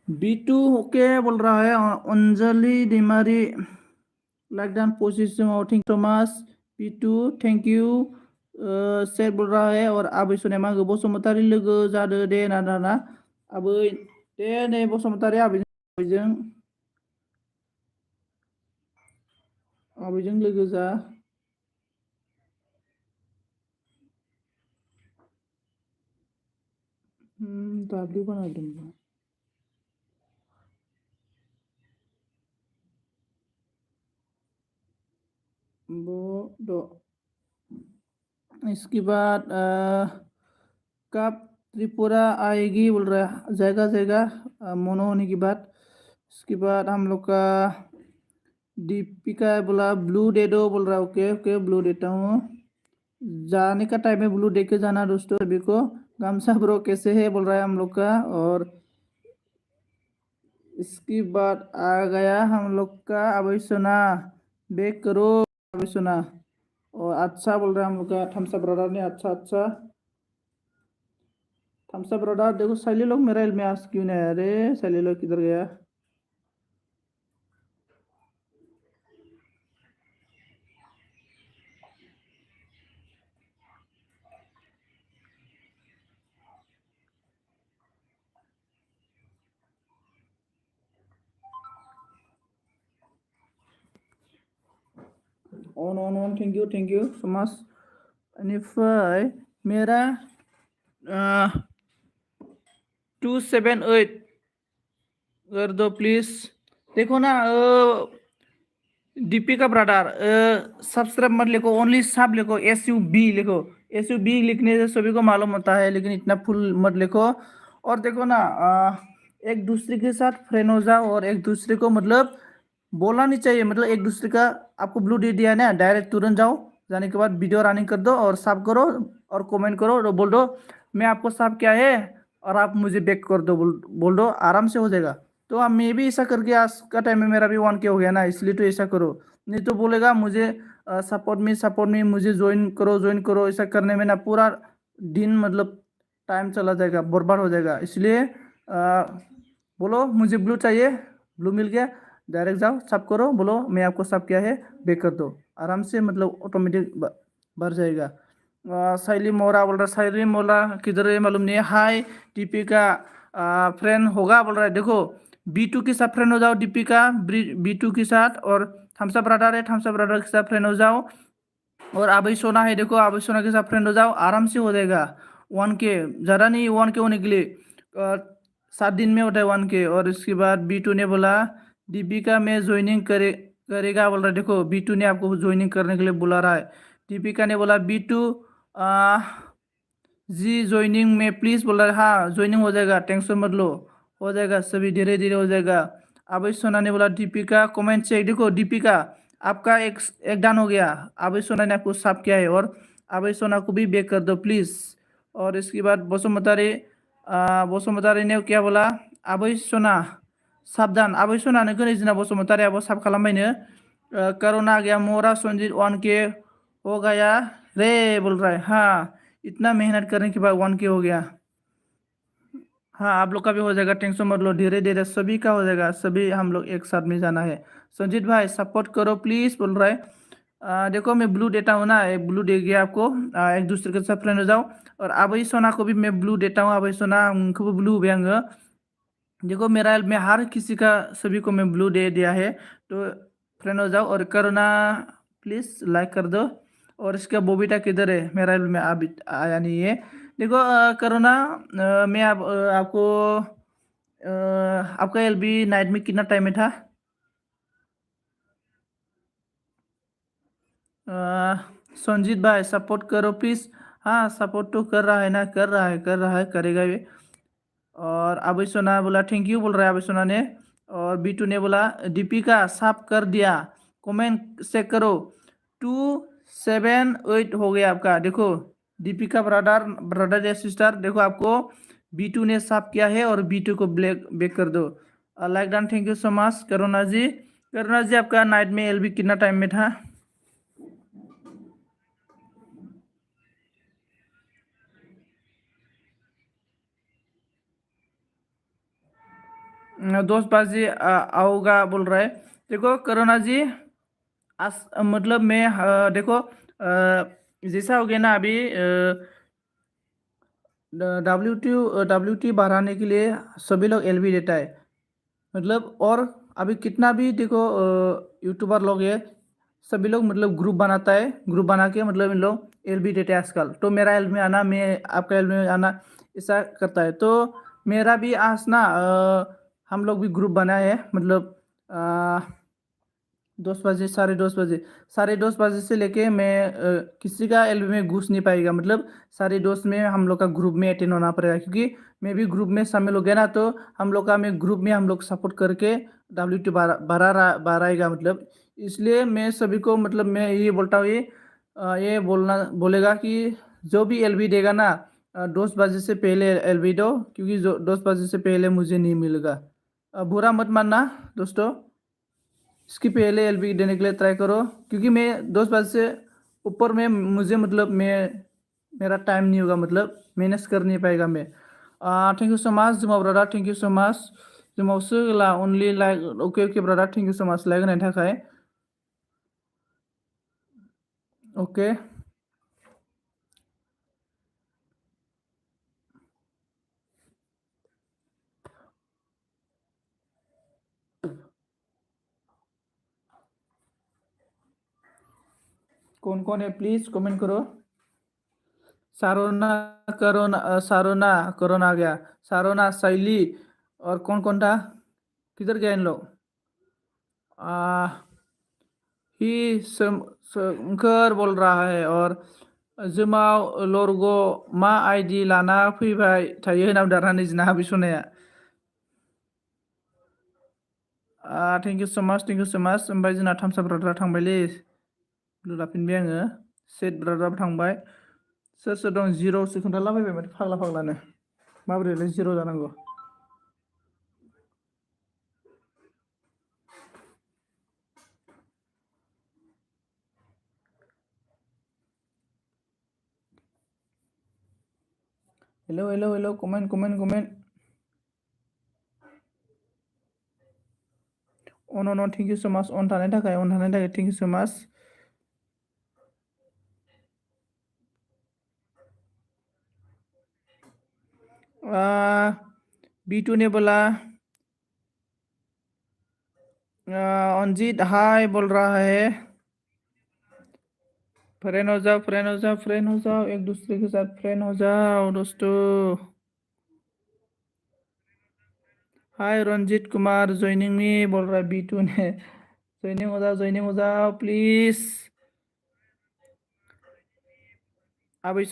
A: B2 ओके बोल रहा है। Anjali Dimary like done position thank so much B2 thank you Seth बोल रहा है। और आबै सुनायमा बसुमतारी लोगो जादो दे ना ना ना आबै दे नै बसुमतारी आबैजों लोगो जा। दाब्लिउ बानायदों वो दो। इसके बाद कब त्रिपुरा आएगी बोल रहा है। जाएगा जाएगा मोनो होने की बात। इसके बाद हम लोग का दीपिका बोला ब्लू दे दो बोल रहा है। ओके ओके ब्लू देता हूँ। जाने का टाइम है ब्लू दे के जाना दोस्तों सभी को। गामसा ब्रो कैसे है बोल रहा है हम लोग का। और इसकी बात आ गया हम लोग का अभी सुना बेक करो अभी सुना। और अच्छा बोल रहा है हम लोग का थम्सअप ब्रदर ने। अच्छा अच्छा थम्सअप ब्रदर देखो सैली लोग मेरा इल्म आज क्यों नहीं आया। अरे सैली लोग किधर गया। On thank you so much. एनिफ्राय मेरा 278 कर दो प्लीज। देखो ना दीपिका ब्रदर सब्सक्राइब मत लिखो ओनली सब लिखो SUB लिखो। SUB लिखने से सभी को मालूम होता है लेकिन इतना फुल मत लिखो। और देखो ना एक दूसरे के साथ फ्रेंड हो जाओ और एक दूसरे को मतलब बोलना नहीं चाहिए। मतलब एक दूसरे का आपको ब्लू दे दिया है ना डायरेक्ट तुरंत जाओ। जाने के बाद वीडियो रनिंग कर दो और सब करो और कमेंट करो और बोल दो मैं आपको सब क्या है और आप मुझे बैक कर दो बोल दो आराम से हो जाएगा। तो अब मैं भी ऐसा करके आज का टाइम में मेरा भी 1K हो गया ना इसलिए तो ऐसा करो। नहीं तो बोलेगा मुझे सपोर्ट में मुझे ज्वाइन करो ऐसा करने में ना पूरा दिन मतलब टाइम चला जाएगा, बर्बाद हो जाएगा। इसलिए बोलो मुझे ब्लू चाहिए, ब्लू मिल गया, डायरेक्ट जाओ सब करो, बोलो मैं आपको सब क्या है बेक कर दो, आराम से मतलब ऑटोमेटिक भर जाएगा। साइली मोरा बोल रहा, साइली मोरा किधर है मालूम नहीं है। हाय दीपिका, फ्रेंड होगा बोल रहा है। देखो B2 के साथ फ्रेंड हो जाओ दीपिका, B2 के साथ, और थम्स अप ब्रदर है, थम्स अप ब्रदर के साथ फ्रेंड हो जाओ, और अभी सोना है, देखो अभी सोना के साथ फ्रेंड हो जाओ, आराम से हो जाएगा 1K। ज़्यादा नहीं 1K होने के लिए 7 दिन में होता है 1K। और इसके बाद B2 ने बोला दीपिका में ज्वाइनिंग करेगा बोल रहा है। देखो B2 ने आपको ज्वाइनिंग करने के लिए बुला रहा है। दीपिका ने बोला B2 G joining Mein please बोल रहा है। हाँ ज्वाइनिंग हो जाएगा, टेंशन मत लो, हो जाएगा सभी धीरे धीरे हो जाएगा। अभी सोना ने बोला दीपिका कमेंट चेक, देखो दीपिका आपका एक डन हो गया, अभी सोना ने आपको साफ किया है, और अभी सोना को भी बेक कर दो प्लीज़। और इसके बाद बसुमतारी ने क्या बोला, अभी सोना साबधान, अभी सोना ने गणेशना बसुमतारी अब साफ खालामबायनो करोना आ गया मोरा संजीत 1K हो गया रे बोल रहा है। हाँ इतना मेहनत करने के बाद 1K हो गया। हाँ आप लोग का भी हो जाएगा, टेंशन मत लो, धीरे धीरे सभी का हो जाएगा, सभी हम लोग एक साथ में जाना है। संजीत भाई सपोर्ट करो प्लीज बोल रहा है। देखो मैं ब्लू देता हूँ ना, एक ब्लू दे गया आपको, एक दूसरे के साथ फ्रेंड हो जाओ। और अभी सोना को भी मैं ब्लू देता हूँ, अभी सोना उनको भी ब्लू भेंगे। देखो मेरा में हर किसी का सभी को मैं ब्लू दे दिया है, तो फ्रेंड हो जाओ। और करुणा प्लीज लाइक कर दो। और इसका बोबिटा किधर है, मेरा में अभी आया नहीं है। देखो करुणा, मैं आपको आपका LB नाइट में कितना टाइम में था? संजीत भाई सपोर्ट करो प्लीज। हाँ सपोर्ट तो कर रहा है ना, कर रहा है करेगा भी। और अभी सोना बोला थैंक यू बोल रहा है अभी सोना ने। और B2 ने बोला दीपिका साफ कर दिया, कमेंट चेक करो 278 हो गया आपका। देखो दीपिका ब्रदर ब्रदर या सिस्टर, देखो आपको B2 ने साफ किया है, और B2 को ब्लैक बेक कर दो। Like done, thank you so much Karuna ji. Karuna ji आपका नाइट में LB कितना टाइम में था? 10 बजे आओगा बोल रहा है। देखो करुणा जी मतलब मैं देखो जैसा हो गया ना अभी WT बढ़ाने के लिए सभी लोग LB देता है मतलब। और अभी कितना भी देखो यूट्यूबर लोग है, सभी लोग मतलब ग्रुप बनाता है, ग्रुप बना के मतलब इन लोग LB देते हैं आजकल। तो मेरा LB में आना, मैं आपका LB में आना, ऐसा करता है। तो मेरा भी आज ना हम लोग भी ग्रुप बनाए है मतलब 10 बजे, साढ़े 10 बजे से लेके मैं किसी का LB में घुस नहीं पाएगा मतलब। साढ़े 10 में हम लोग का ग्रुप में अटेंड होना पड़ेगा, क्योंकि मैं भी ग्रुप में शामिल हो गया ना, तो हम लोग का मैं ग्रुप में हम लोग सपोर्ट करके WT बढ़ाएगा मतलब। इसलिए मैं सभी को मतलब मैं ये बोलता हूँ, ये बोलेगा कि जो भी LB देगा ना 10 बजे से पहले LB दो, क्योंकि जो 10 बजे से पहले मुझे नहीं मिलेगा। बुरा मत मानना दोस्तों, इसकी पहले LB देने के लिए ट्राई करो, क्योंकि मैं 10 बजे से ऊपर में मुझे मतलब मेरा टाइम नहीं होगा मतलब, मैनेज कर नहीं पाएगा मैं। Thank you so much Juma brother, thank you so much जुमावसो ला only like okay okay brother, thank you so much like होनायनि थाखाय। ओके कौन है प्लीज कमेंट करो। सारोना सारोना करोना आ गया, सारोना शैली, और कौन कौन था, किधर गए इन लोग? आ ही शंकर बोल रहा है। और जुमाव लरगो मा ID लाना फैबाय थायो होनना दाना निजना बिसनाया। Thank you so much, thank you so much. ओमफ्राय जोंना थामसा ब्रादार थांबायलै, लाफिनबाय आङो। सेट ब्रादार थांबाय। सोर सोर दं? जिर'सो खोन्थालाबायबाय माथो फाग्ला फाग्लानो, माबोरैलाय जिर' जानांगौ। Hello hello hello comment comment comment अन थैंक यू सो मच अन थानायनि थाखाय thank you so much B2 ने बोला अंजित हाय बोल रहा है फ्रेंड हो जाओ फ्रेंड हो जाओ फ्रेंड हो जाओ एक दूसरे के साथ फ्रेंड हो जाओ दोस्तों हाय रंजीत कुमार ज्वाइनिंग मी बोल रहा है B2 ने ज्वाइनिंग हो जाओ प्लीज आबै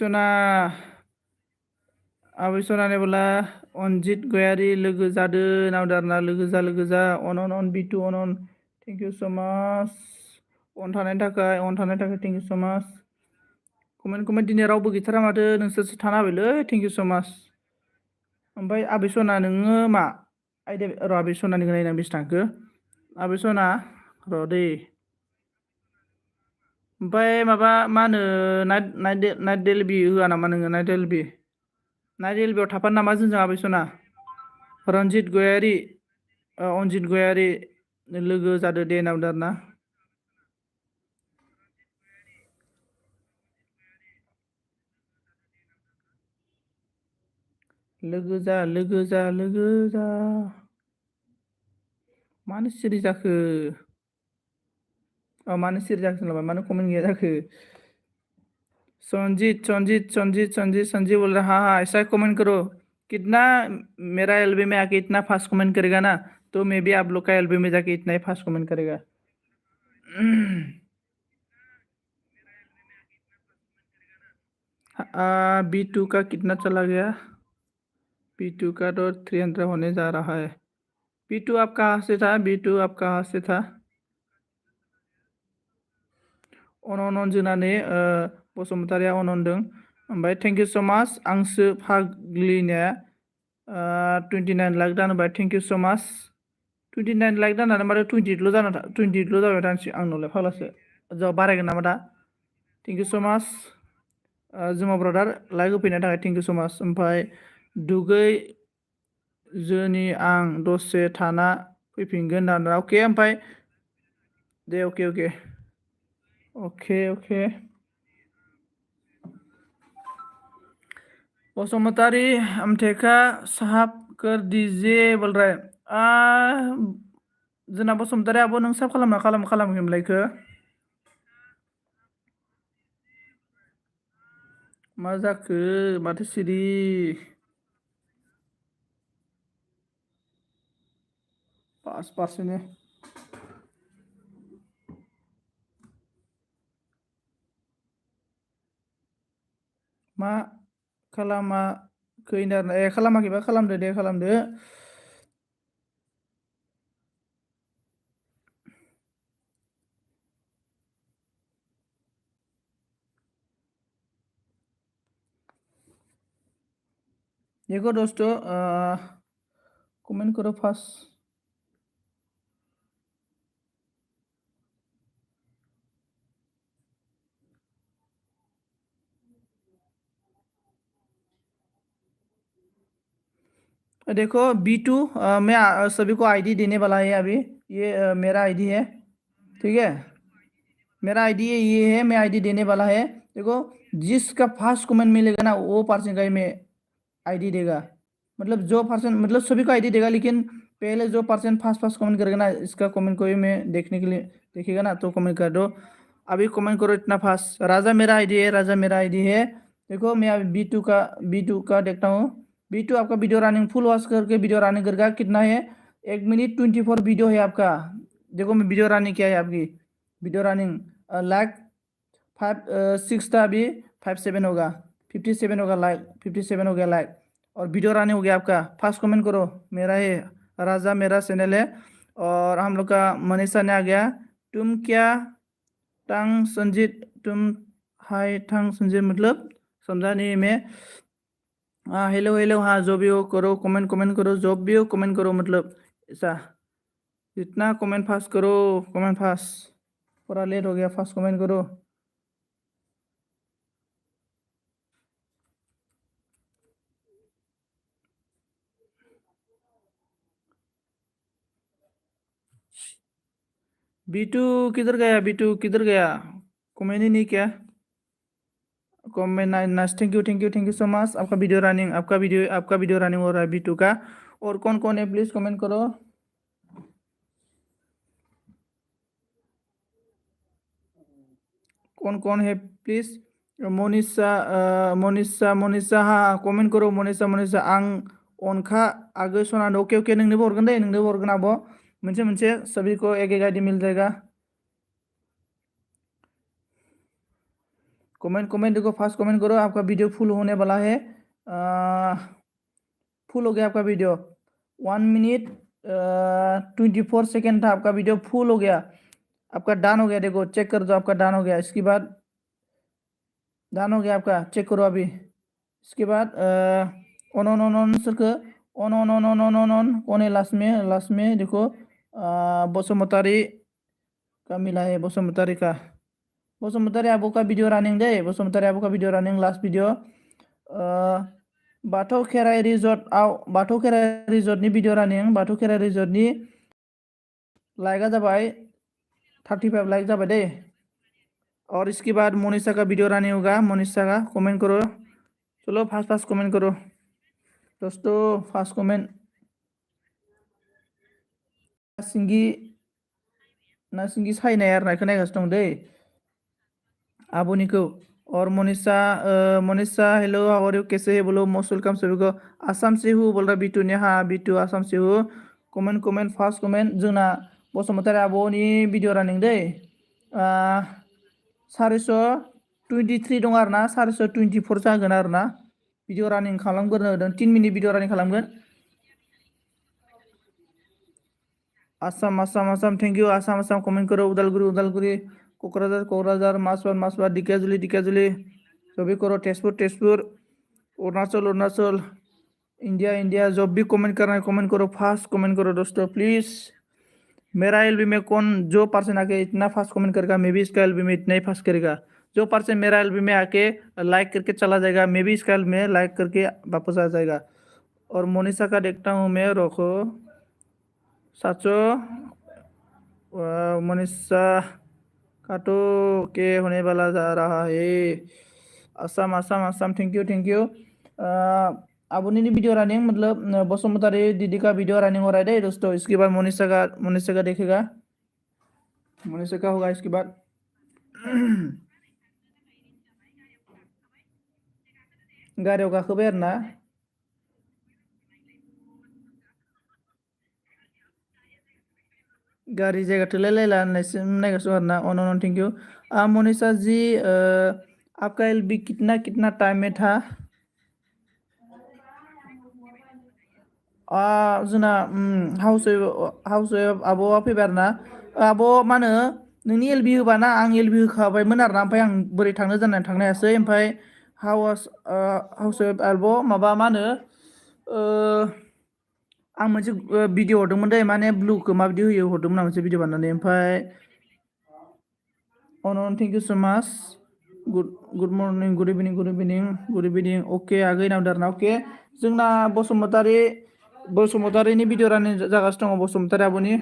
A: सना ने बोला अनजित गयारी लोगो जादो नावदारना लोगो जा अन B2 अन थैंक यू सो मच अन थानायनि थाखाय thank you so much comment दिनै रावबो गैथारा माथो नोंसोरसो थाना होबायलै थैंक यू सो मच ओमफ्राय आबै सना नोङो मा आइदिया र' आबै सनानिखौ नायनां बेसे थांखो आबै सना र' दै ओमफ्राय माबा मा होनो नाइट डेलिभि होआ नामा नोङो नाइट डेलिभियाव थाफानो नामा जोंजों आबै सना रनजित गयारि अनजित गयारि लोगो जादो दे नावदारना लोगो जा मानो सिरि जाखो मानो सिरि जाखो होनलाय मानो कमेन्ट गैया जाखो संजीत बोल रहा हाँ ऐसा कमेंट करो कितना मेरा एलबी में आके इतना फास्ट कमेंट करेगा ना तो मैं भी आप लोग का एलबी में जाके इतना ही फास्ट कमेंट करेगा B2 का कितना चला गया B2 का तो 300 होने जा रहा है B2 आप कहाँ से था B2 आप कहाँ से था अन जोंनानै बसुमतारिया अन होनदों ओमफ्राय थेंक इउ स' माच आंसो फाग्लिनाया 29 लाख दानबाय थेंक इउ स' माच 29 लाख दानानै माथो 28ल' जाबाय दानसै आंनावलाय फाग्लासो जा बारायगोन नामा दा थेंक इउ स' माच जुमा ब्रादार लाइक होफैनायनि थाखाय थेंक इउ स' माच ओमफ्राय दुगै जोनि आं दसे थाना फैफिनगोन दाना अके ओमफ्राय दे अके बसुमतारी अमटेका साहब कर दीजिए बोल रहा है जोंना बसुमतारी आब' नों साब खालामाखैमोनलाय इखो मा जाखो माथो सिरि पास मा खालामाखै खालामाखैबा खालामदो देखो दोस्तों कमेंट करो फास्ट देखो B2 मैं सभी को आईडी देने वाला है अभी ये मेरा आईडी है ठीक है मेरा आईडी ये है मैं आईडी देने वाला है देखो जिसका फर्स्ट कमेंट मिलेगा ना वो पर्सन का ही मैं आईडी देगा मतलब जो पर्सन मतलब सभी को आईडी देगा लेकिन पहले जो पर्सन फर्स्ट कमेंट करेगा ना इसका कमेंट को ही मैं देखने के लिए देखेगा ना तो कमेंट कर दो अभी कमेंट करो इतना फास्ट राजा मेरा आईडी है देखो मैं अभी B2 का देखता हूँ B2 आपका वीडियो रनिंग फुल वॉच करके वीडियो रनिंग करेगा कितना है 1 मिनट 24 वीडियो है आपका देखो मैं वीडियो रनिंग किया है आपकी वीडियो रनिंग लाइक 5 6 था अभी 57 होगा 57 होगा लाइक 57 हो गया लाइक और वीडियो रनिंग हो गया आपका फास्ट कमेंट करो मेरा है राजा मेरा चैनल है और हम लोग का मनीषा ने आ गया तुम क्या टांग संजीत तुम हाय टांग संजीत मतलब समझा नहीं मैं हाँ हेलो हाँ जो भी हो करो कमेंट करो जो भी हो कमेंट करो मतलब ऐसा जितना कमेंट फास्ट करो कमेंट फास्ट थोड़ा लेट हो गया फास्ट कमेंट करो बीटू किधर गया? बीटू किधर गया? कमेंट ही नहीं किया। Comment nice, thank you so much. आपका वीडियो रनिंग हो रहा है बीटू का। और कौन कौन है प्लीज कमेंट करो। कौन कौन है प्लीज? मोनिसा हाँ कमेंट करो मोनिसा आं अनखा आगो सना ओके नोंनोबो हरगोन दे, नोंनोबो हरगोन आब' मोनसे सभी को एक आईडी मिल जाएगा। कमेंट देखो, फास्ट कमेंट करो। आपका वीडियो फुल होने वाला है। फुल हो गया आपका वीडियो। 1 मिनट 24 सेकेंड था आपका वीडियो, फुल हो गया। आपका डन हो गया, देखो चेक कर दो, आपका डन हो गया। इसके बाद डन हो गया आपका, चेक करो अभी। इसके बाद ऑन सरको ऑन है लास्ट में देखो बसुमतारी का मिला है। बसुमतारी आबो का वीडियो रनिंग दे। बसुमतारी आबो का वीडियो रनिंग लास्ट वीडियो। बाथौ खेराइ रिजर्टनि वीडियो रनिंग। बाथौ खेराइ रिजर्टनि लाइकआ जाबाय 35 लाइक जाबाय दे। और इसके बाद मोनिसा का वीडियो रनिंग होगा। मोनिसा का कमेंट करो, चलो फास्ट कमेंट करो दोस्तों, फास्ट कमेंट। सिंगी साइनाय आरो नायखौ नायगासिनो दं दै आब'निखौ। और Monisa hello how are you, कैसे है बोलो, मोस्ट वेलकम सभी को। आसाम से हूँ बोल रहा बीटू ने। हाँ बीटू आसाम से हूँ। Comment fast comment. जोंना बसुमतारी आब'नि वीडियो रनिंग दै 423 दं आरो ना, 424 जागोन आरो ना। वीडियो रनिंग खालामग्रोनो होदों, 3 मिनिट वीडियो रनिंग खालामगोन। Assam thank you. Assam comment करो। उदालगुरी क'क्राझार मासबाद ढेकियाजुलि सभी करो। तेजपुर अरुणाचल इंडिया जब भी कमेंट करना है कमेंट करो, फास्ट कमेंट करो दोस्तों प्लीज। मेरा एलबी में कौन जो पर्सन आके इतना फास्ट कमेंट करेगा, मैं भी इसका एलबी में इतना ही फास्ट करेगा। जो पर्सन मेरा एलबी में आके लाइक करके चला जाएगा, मैं भी इसका एलबी में लाइक करके वापस आ जाएगा। और मोनिसा का देखता हूँ मैं, रोको साचो मोनिसा का तो के होने वाला जा रहा है। Assam thank you. आबुनी वीडियो रनिंग मतलब बसुमतारी दीदी का वीडियो रनिंग हो रहा है दोस्तों। इसके बाद मोनिसा का देखेगा, मोनिसा का होगा इसके बाद। गारियाव गाखोबाय आरो ना। गाड़ी जायगा थोलायलायला नायगासिनो आरो ना। अन थैंक यू। मोनिसा जी आपका एलबी कितना टाइम में था? जोंना हाउस वाइफ आब'आ फैबाय आरो ना। आब' मा होनो नोंनि एलबि होबाना आं एलबि होखाबायमोन आरो ना, ओमफ्राय आं बोरै थांनो जानानै थांनो हायासै। ओमफ्राय हाउस वाइफ आब' माबा मा होनो आं मोनसे भिडिअ हरदोंमोन दै, माने ब्लुखौ माबायदि होयो हरदोंमोन आं मोनसे भिडिअ बानायनानै। ओमफ्राय अन थैंक यू सो माच। गुड मर्निं गुड इभिनिं अके आगै नावदार ना। अके जोंना बसुमतारिनि भिडिअ रनिं जागासिनो दङ। बसुमतारि आब'नि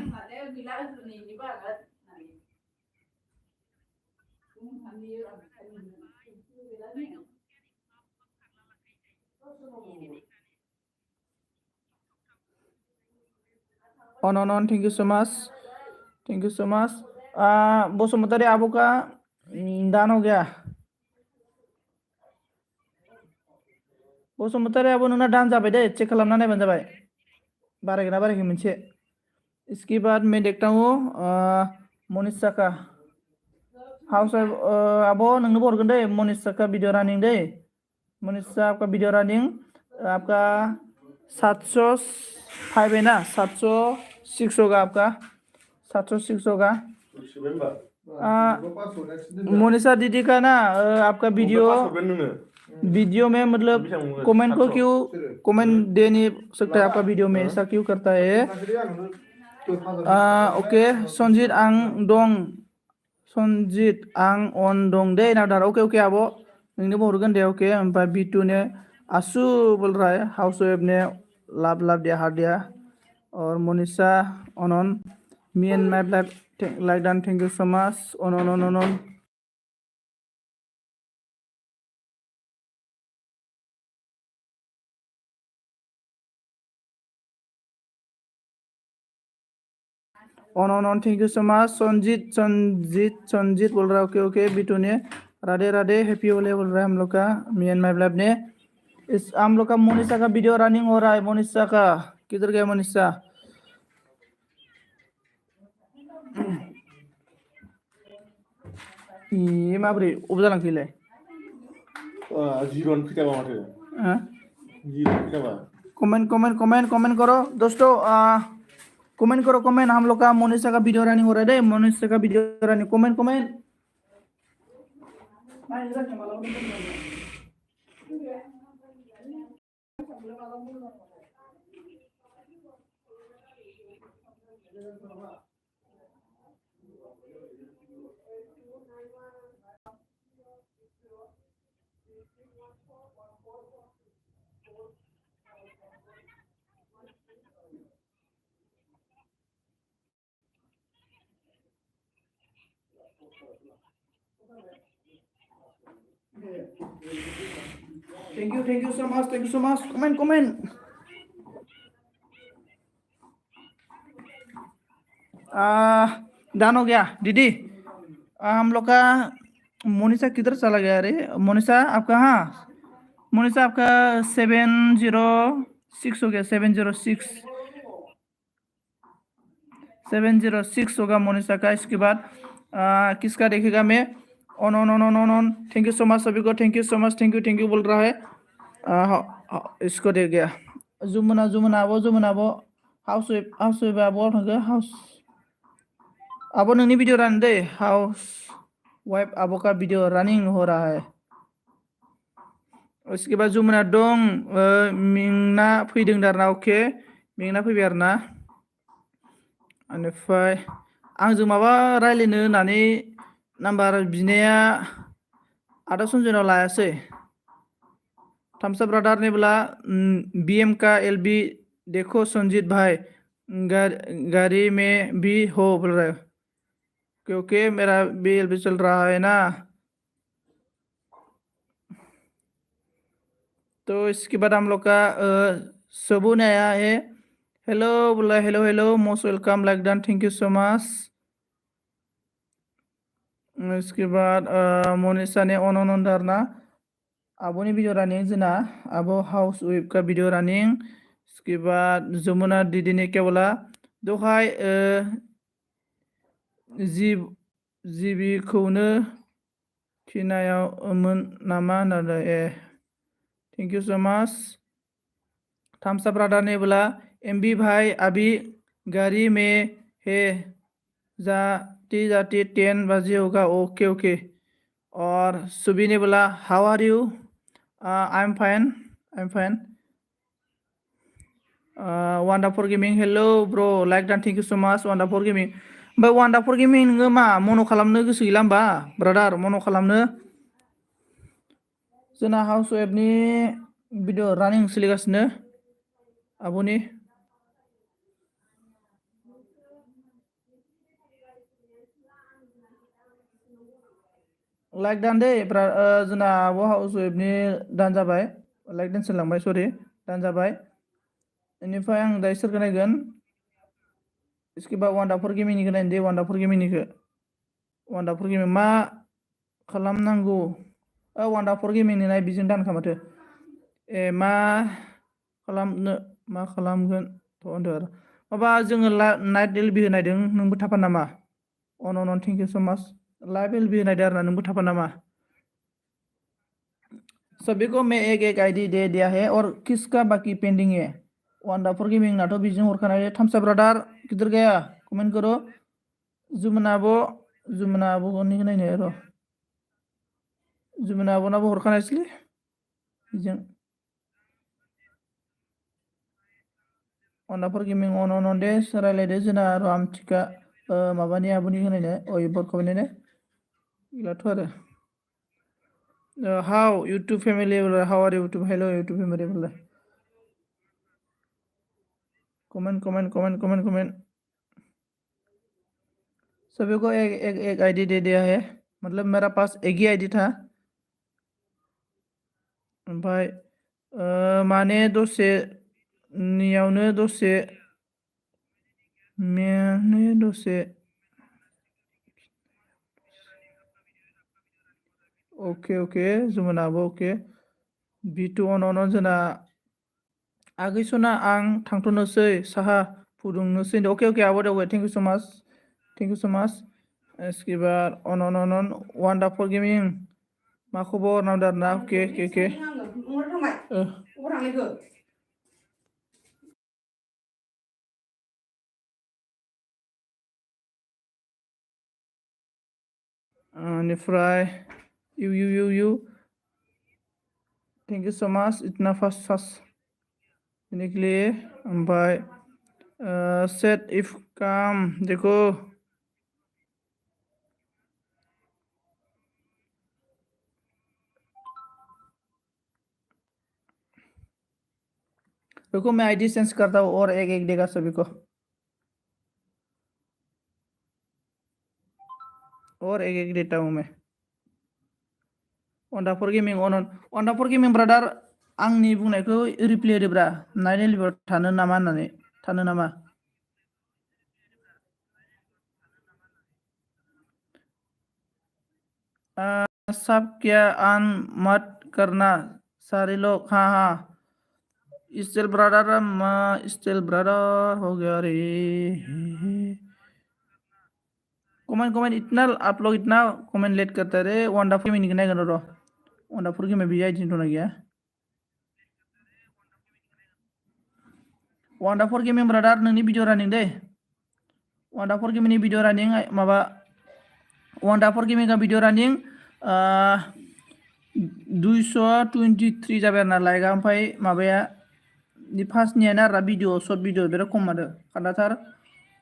A: अन thank you so much. Basumatary आबो का दान हो गया। बसुमतारी आबो नोंना दान जाबाय दे, चेक खालामना नायबानो जाबाय बारायगोना बारायखै मोनसे। इसके बाद मैं देखता हूँ मोनिसा का हाउस वाइफ आबो नोंनोबो हरगोन दे। मोनिसा का वीडियो रनिंग दे। मोनिसा आपका वीडियो रनिंग आपका 705 है ना, 706 होगा आपका, 706 होगा। मोनिसा दीदी का ना आपका वीडियो में मतलब कमेंट को क्यों कमेंट दे नहीं सकता है आपका वीडियो में, ऐसा क्यों करता है? ओके संजीत आं अन दं दे नादार। ओके आबो नोंनोबो हरगोन दे। ओके ओमफ्राय बिटू ने आसू बोल रहा है, हाउस वाइफ ने लाभ दिया हार दिया। और मोनिसा अनन me and my life Like done. Thank you so much. On. On. Thank you so much. Sanjeet बोल रहा है। ओके बिटू ने राधे हैप्पी होली बोल रहा है हम लोग का मी एंड माई ब्लैब ने। इस हम लोग का मोनिशा का वीडियो रनिंग हो रहा है। मोनिशा का किधर गया मोनिशा? ये माबोरै अफ जालांखैलाय?
B: जीरो फैखाबा माथो
A: हाँ?
B: जीरो फैखाबा
A: कमेंट करो दोस्तों। कमेंट करो कमेंट। हम लोग का मोनिशा का वीडियो रनिंग हो रहा है। मोनिशा का video running comment. Thank you so much. Comment. Done हो गया दीदी। हम लोग का मोनिशा किधर चला गया रे? मोनिशा आप कहाँ? मोनिशा आपका 706 हो गया। 706 होगा मोनिशा का। इसके बाद किसका देखेगा मैं? On. Thank you so much सभी को। Thank you so much. Thank you बोल रहा है। इसको दे गया। जुमुना वो हाउस वेब आबो थांगो हाउस आबो नोंनि वीडियो रन दे। हाउस वाइफ आबो का वीडियो रनिंग हो रहा है। उसके बाद जुमुना दं मिंगना फैदों दारना। ओके मिंगना फैबाय आरोना। बेनिफ्राय आंजों माबा रायलायनो होननानै नाम्बार बिनाया आदा सन्जयनाव लायासै। थम्स अप ब्रदर ने बोला BM का LB देखो संजीत भाई गाड़ी में भी हो बोल रहा है। क्योंकि मेरा BLB चल रहा है ना। तो इसके बाद हम लोग का सबू ने आया है। हेलो बोला hello most welcome like done. Thank you so much. इसके बाद मोनिशा ने ऑन धरना आबोनी वीडियो रनिंग जना आबो हाउस वेब का वीडियो रनिंग। इसके बाद जमुना दीदी ने क्या बोला? दहाय जीबी खौनो थिनायावमोन नामा होननानै। Thank you so much. Thumbs up brother ने बोला MB भाई अभी गाड़ी में है जाती 10 बजे होगा। ओके। और सुबी ने बोला how are you? I am fine. वान्डाफोर gaming hello bro like don. Thank you so much वान्डाफोर गेमिंग। ओमफ्राय वान्डाफोर गेमिंग नोङो मा मन' खालामनो गोसो गैला होमबा ब्रादार? मन' खालामनो जोंना हाउस वेबनि भिडिअ रानिं सोलिगासिनो आब'नि। लाइक दान दे जोंना आब' हाउस वेबनि दान जाबाय। लाइक दान सोलांबाय सरि दान जाबाय। बेनिफ्राय आं दायो सोरखौ नायगोन? इसके बाद वान्डाफोर गेमिंनिखौ नायनो दे। वान्डाफोर गेमिं मा खालामनांगौ? वान्डाफोर गेमिंनि नाय बिजों दानखा माथो। मा खालामगोन थ' होनदो आरो माबा जोङो नाइट LB होनायदों नोंबो थाफा नामा? अन thank you so much. Live LB होनायदों आरोना नोंबो थाफा नामा? सभी को मैं एक ID दे दिया है और किसका बाकी पेंडिंग है? वान्डाफोर गेमिंग नाथ' बिजों हरखानाय। थम्स अप ब्रदर किधर गया? कमेंट करो। जुमुना आब'नि नायनो र' जुमुना आब'नाबो हरखानायसैलै बिजों। वान्डाफोर गेमिं अन दे रायलायदो जोंना र' आमथिका माबानि आब'नि होनायनो बरख'बायनो गैलाथ' आरो। How YouTube family how are YouTube? Hello YouTube family बोला कमेंट। सभी को एक एक एक आईडी दे दिया है, मतलब मेरा पास एक ही आईडी था। ओमफ्राय माने दसे नियावनो दसे माने दसे अके जुमोनाबो अके बिटु अन जोंना आगैसना आं थांथ'नोसै साहा फुदुंनोसै अके आब' दे थेंक इउ सो माच इसके बाद अन वान्डारफुल गेमिं मा खबर नामदार ना अके बेनिफ्राय इउ थेंक इउ सो माच इतना फास्ट इनके लिए। ओमफ्राय सेट इफ काम देखो मैं आईडी चेंज करता हूँ और एक एक देगा सभी को, और एक एक देता हूँ मैं। वान्डारफुल गेमिं ब्रादार आंनि बुंनायखौ रिप्लाय होदोब्रा नाइट एलिभार थानो नामा होननानै थानो नामा। सब क्या आन मत करना सारे लोग, हाँ स्टिल ब्रदर हो गया रे। कमेंट इतना आप लोग इतना कमेंट लेट करते रे। वान्डारफुल गेमिंग नायगोन र' वान्डारफुल गेमिंग भी आइडिन दंना गैया। वान्डारफुल गेमिंग ब्रादार नोंनि भिडिअ रानिं दे, वान्डारफुल गेमिंनि भिडिअ रानिं माबा वान्डारफुल गेमिंगा भिडिअ रानिं 223 जाबाय आरोना लाइकआ। ओमफ्राय माबाया फार्स्टनियानो आरोना भिडिअ सर्ट भिडिअ बिराद खम आरो खान्दाथार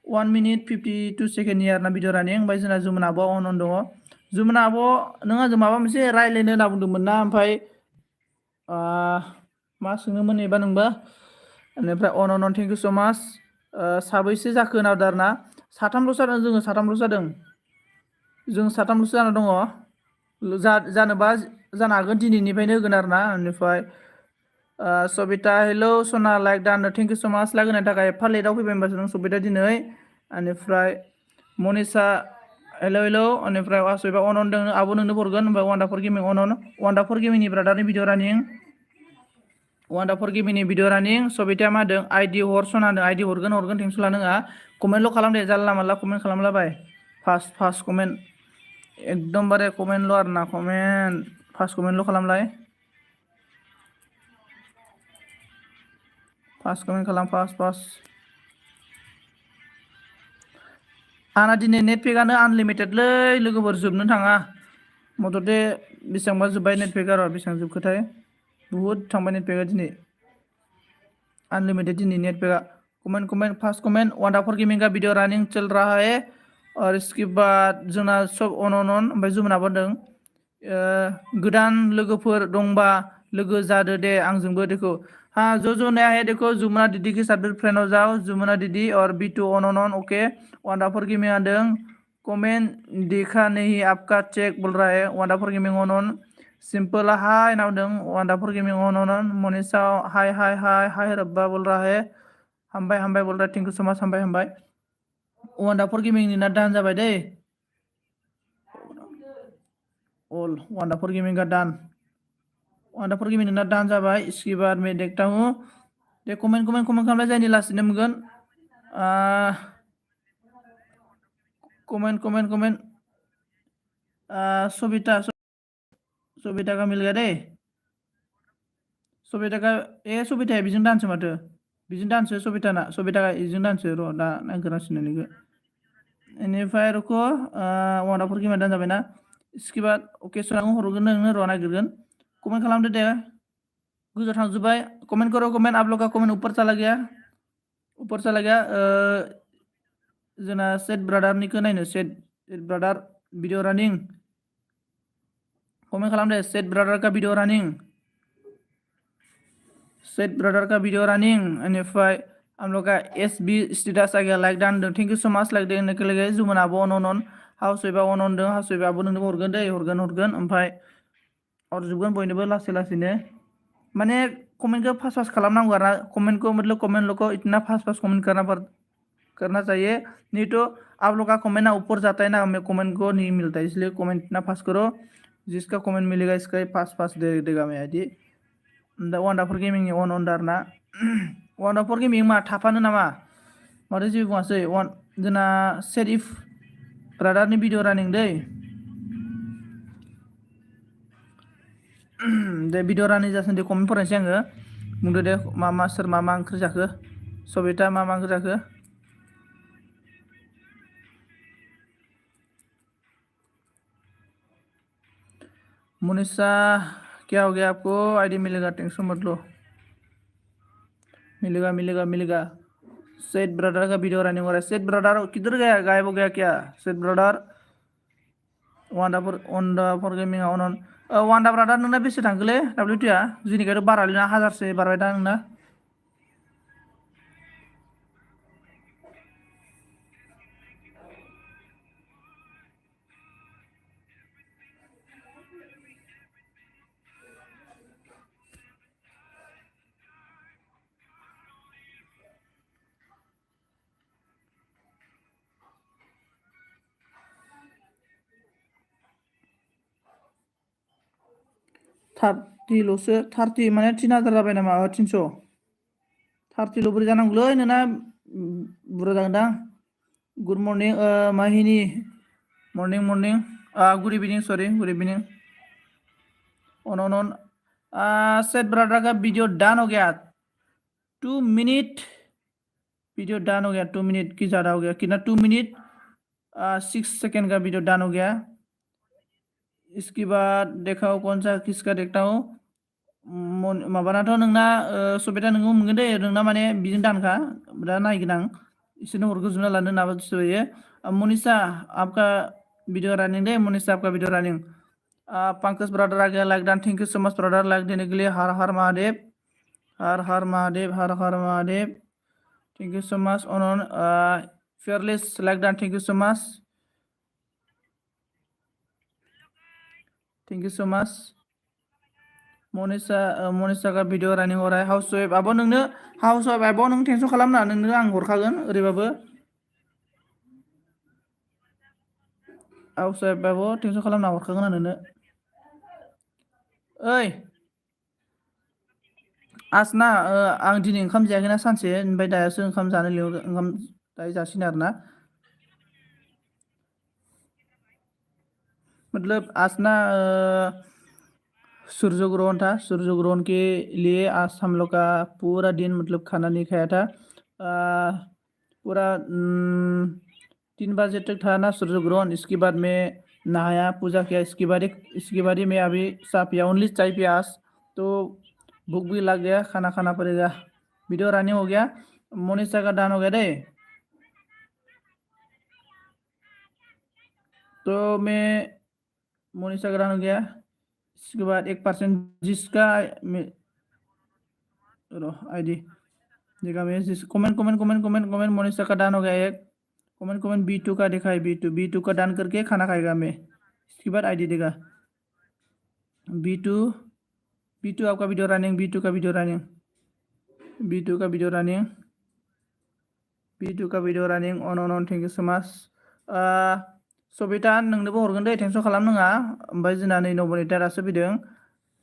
A: 1 मिनिट 52 सेकेन्डनि आरोना भिडिअ रानिं। ओमफ्राय जोंना जुमुना आब' अन दङ। जुमुना आब' नों आंजों माबा मोनसे रायज्लायनो होनना बुंदोंमोन ना, ओमफ्राय मा सोंनोमोन एबा नोंबा। बेनिफ्राय अन थेंक इउ सो माच। साबैसे जाखो होनादों आरोना साथामल'सो जादों, जों साथामल'सो जाना दङ। जानोबा जानो हागोन दिनैनिफ्रायनो होगोन आरोना। बेनिफ्राय सबिता हेलौ सना लाइक दानो थेंक इउ सो माच लाइक होनायनि थाखाय एफा लेटआव फैबाय होनबासो नों सबिता दिनै। बेनिफ्राय मनिसा हेलौ बेनिफ्राय आसयबा अन दङ आब' नोंनो हरगोन। ओमफ्राय वान्डारफुल गेमिं वान्डारफुल गेमिंनि ब्रादारनि भिडिअ रानिं, वान्डारफुल गेमिंनि भिडिअ रानिं। सबिताया मा होदों आइडि हर सना होदों आइडि हरगोन टेनसन लानाङा। कमेन्टल' खालाम दे, जानला मानला कमेन्ट खालामलाबाय। फार्स्ट कमेन्ट एकदमबारे कमेन्टल' आरोना फार्स्ट कमेन्टल' खालामलाय। फार्स्ट कमेन्ट खालाम फार्स्ट। आंना दिनै नेटपेकआनो आनलिमिटेडलै लोगोफोर जोबनो थाङा। मथथे बेसेबांबा जोब्बाय नेटपेकआ, र' बेसेबां जोबखोथाय बुहुद थांबाय नेटपेकआ दिनै। अनलिमिटेड दिनै नेटपेकआ। कमेंट फार्स्ट कमेंट वान्डारफुल गेमिंग का वीडियो रनिंग चल रहा है। और इसके बाद जोंना सब अन ओमफ्राय जुमुनाबो होनदों गोदान लोगोफोर दंबा लोगो जादो दे आंजोंबो देखो। हाँ जो नया है देखो जुमुना दीदी के साथ भी फ्रेंड हो जाओ। जुमुना दीदी और बीटू अन ओके। वान्डारफुल गेमिंग आदों कमेंट देखा नहीं आपका चेक बोल रहा है। वान्डारफुल गेमिंग अन सिंपल हाय नावदों वान्डारफुल गेमिंग अन मनीषा हाय रब्बा बोल रहा है। हामबाय बोल रहा है। थैंक यू सो मच हामबाय। वान्डारफुल गेमिंग ना दान जाबाय दे। ऑल वान्डारफुल गेमिंग का दान, वान्डारफुल गेमिंग ना दान जाबाय। इसके बाद मैं देखता हूँ दे कमेंट खालामनाय जायनि लासैनो मोनगोन। कमेंट सबिता का मिल गया दे। सबिताया बेजों दानसो माथो, बेजों दानसो सबिता बेजों दानसो र' दा नायगोरनांसिगोन नोंनिखौ। बेनिफ्राय रुक' वान्डारफुल गेमिंआ दान जाबायना। इसके बाद अके सना हरगोन नोंनो र' नागिरगोन। कमेंट खालामदो दे गोजौ थांजोब्बाय। कमेंट करो कमेंट आप लोग का कमेंट ऊपर चला गया जोंना सेट ब्रादारनिखौ नायनो सेट ब्रादार भिडिअ रानिं। कमेंट खालाम दे सेट ब्रादार का भिडिअ रानिं। बेनिफ्राय हम लोग का SB स्टेटस आ गया लाइक दान thank you so much like देने के लिए जुमन आबो अन हाउस वाइफा अन दो हाउस वाइफ आबो नोंनो हरगोन दे हरगोन ओमफ्राय हरजोबगोन बयनोबो लासैनो माने कमेंट को फास्ट खालामनांगौ आरो कमेंट को मतलब कमेंट लोग को इतना फास्ट कमेंट करना चाहिए नहीं तो आप लोग का कमेंट ना ऊपर जाता है ना हमें कमेंट को नहीं मिलता है इसलिए कमेंट इतना फास्ट करो जिसका कमेंट मिलेगा इसका फास्ट दे देगा मैं आदि वंडारफुल गेमिंग अन अंडार ना वंडारफुल गेमिंग मा थाफानो नामा माथो जेबो बुङासै जोंना सेरिफ ब्रादारनि भिडिअ रानिं दै दे भिडिअ रानिं जासिन दे कमेन्ट फरायनोसै आङो बुंदो दे मा सोर मा ओंख्रि जाखो सबिता मा ओंख्रि जाखो मुनिसा क्या हो गया आपको आईडी मिलेगा टेंशन मत लो मिलेगा सेट ब्रदर का वीडियो रनिंग हो रहा है सेट ब्रदर किधर गया गायब हो गया क्या सेट ब्रदर वान्डाफोर गेमिंग अन वान्डा ब्रदर नोंना बेसे थांखोलै WT आ जोंनिखायथ' बारालै ना 1000 बारबाय दा नोंना थार्टिल'सो 30 माने 3000 जाबाय नामा 300 30ल' बोरै जानांगौलै नोंना बुरजा जागोनदां good morning Mahini morning good evening sorry good evening on set brother का वीडियो डन हो गया 2 मिनट वीडियो डन हो गया 2 मिनट की ज़्यादा हो गया कितना 2 मिनट 6 सेकेंड का वीडियो डन हो गया इसके बाद देखा कौन सा किसका देखता हूँ माबानाथ' नोंना सबिता नोंगौ मोनगोन दे नोंना माने बिजों दानखा दा नायगोन आं इसोरनो हरग्रोजोबना लानो नाबा चाहिए मोनिसा आपका वीडियो रनिंग दे मोनिसा आपका वीडियो रनिंग पंकज ब्रदर आ गया like done thank you so much brother like देने के लिए हर हर Mahadev thank you so much on fearless like done thank you so much Monisa का वीडियो रनिंग हो रहा है हाउस वाइफ आब' नोंनो हाउस वाइफ आब' नों टेंसन खालामना नोंनो आं हरखागोन ओरैबाबो हाउस वाइफ आब' टेंसन खालामना हरखागोन आं नोंनो ओइ आसना आं दिनै ओंखाम जायाखैना सानसे ओमफ्राय दासो ओंखाम जानो लिंहरगोन ओंखाम दायो जासिगोन आरोना मतलब आसना सूर्य ग्रहण था सूर्य ग्रहण के लिए आज हम लोग का पूरा दिन मतलब खाना नहीं खाया था पूरा 3 बजे तक था ना सूर्य ग्रहण इसके बाद मैं नहाया पूजा किया इसके बाद ही मैं अभी चाय पिया ओनली चाय पिया आज तो भूख भी लग गया खाना खाना पड़ेगा वीडियो रनिंग हो गया मोनिसा का डान हो गया दे तो मैं मोनिसा का डान हो गया इसके बाद 1% जिसका आईडी देखा मैं जिस कमेंट मोनिसा का डान हो गया एक कमेंट B2 का देखा है B2 का डान करके खाना खाएगा मैं इसके बाद आईडी देगा B2 आपका वीडियो रनिंग B2 का video running on thank you so much Sabita नोंनोबो हरगोन दे टेंसन खालामनाङा ओमफ्राय जोंना नै 9 मिनिट दासो फैदों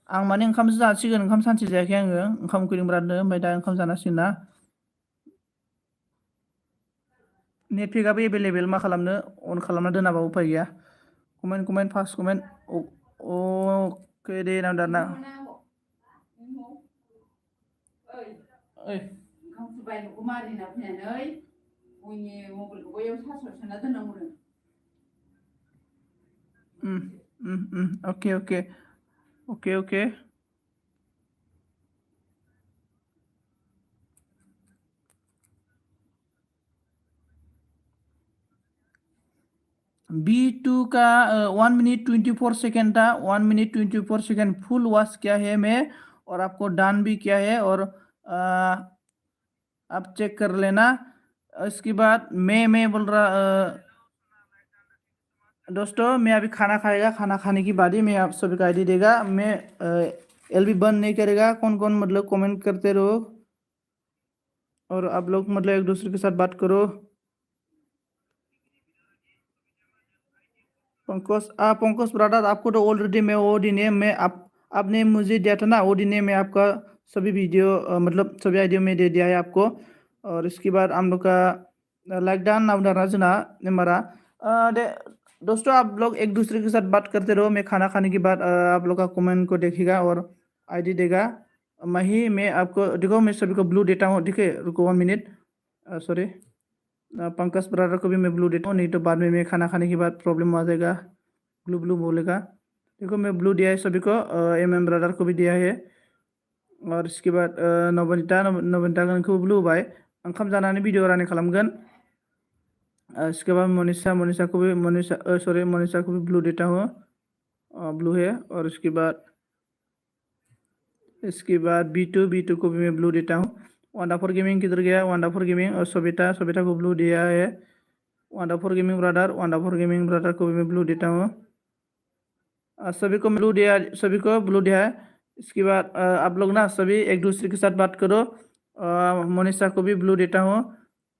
A: आं माने ओंखामसो जासिगोन ओंखाम सानसे जायाखै आङो ओंखाम उखैदों बिरादनो ओमफ्राय दा ओंखाम जानांसिगोन ना नेटपेकआबो एभेलेबेल मा खालामनो अन खालामना दोनाबा उपाय गैया कमेन्ट फार्स्ट कमेन्ट अके दे नाम दाना ओइ बायनोखौ मारिना फैनानै बयनि मबाइलखौ बैयाव सार्जआव सोना दोननांगौ ओके B2 का 1 मिनट 24 सेकेंड था 1 मिनट 24 सेकेंड फुल वॉच किया है मैं और आपको डन भी किया है और आप चेक कर लेना। इसके बाद मैं बोल रहा दोस्तों, मैं अभी खाना खाएगा, खाना खाने की बाद ही मैं आप सभी का आईडी देगा। मैं एलबी बंद नहीं करेगा। कौन कौन मतलब कमेंट करते रहो, और आप लोग मतलब एक दूसरे के साथ बात करो। पंकज ब्रादर, आपको तो ऑलरेडी मैं ओडी नेम में आपने मुझे दिया था ना, ओडी नेम में आपका सभी वीडियो मतलब सभी आइडियो में दे दिया है आपको। और इसके बाद हम लोग का लॉकडाउन नाम डालना जना हमारा दे दोस्तों, आप लोग एक दूसरे के साथ बात करते रहो। मैं खाना खाने के बाद आप लोग का कमेंट को देखेगा और आईडी देगा। मैं आपको देखो, मैं सभी को ब्लू देता हूँ। ठीक है, रुको 1 मिनट। सॉरी, पंकज ब्रादर को भी मैं ब्लू देता हूँ, नहीं तो बाद में मैं खाना खाने के बाद प्रॉब्लम आ जाएगा, ब्लू ब्लू बोलेगा। देखो, मैं ब्लू दिया है सभी को, एम ब्रदर को भी दिया है। और इसके बाद नवनीता को ब्लू बाय ओंखाम जानानै भिडिअ रानिं खालामगोन। इसके बाद मनीषा को भी मनीषा को भी ब्लू देता हूँ, ब्लू है। और इसके बाद बी टू को भी मैं ब्लू देता हूँ। वंडरफुल गेमिंग किधर गया? वंडरफुल गेमिंग और सविता को ब्लू दिया है। वंडरफुल गेमिंग ब्रदर को भी मैं ब्लू देता हूँ। सभी को ब्लू दिया है। इसके बाद आप लोग ना सभी एक दूसरे के साथ बात करो। मोनिशा को भी ब्लू देता हूँ।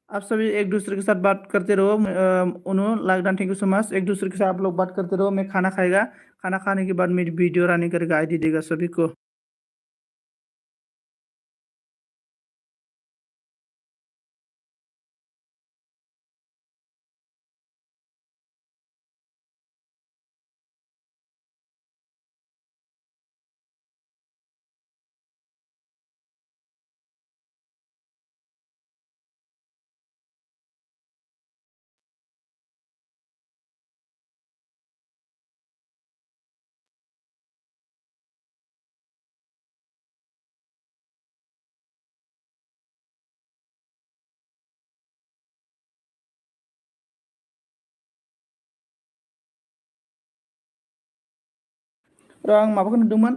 A: आप सभी एक दूसरे के साथ बात करते रहो। Lockdown, thank you so much. एक दूसरे के साथ आप लोग बात करते रहो। मैं खाना खाएगा, खाना खाने के बाद मेरी वीडियो रनिंग करेगा, आईडी देगा सभी को। र आं माबाखौ नुदोंमोन।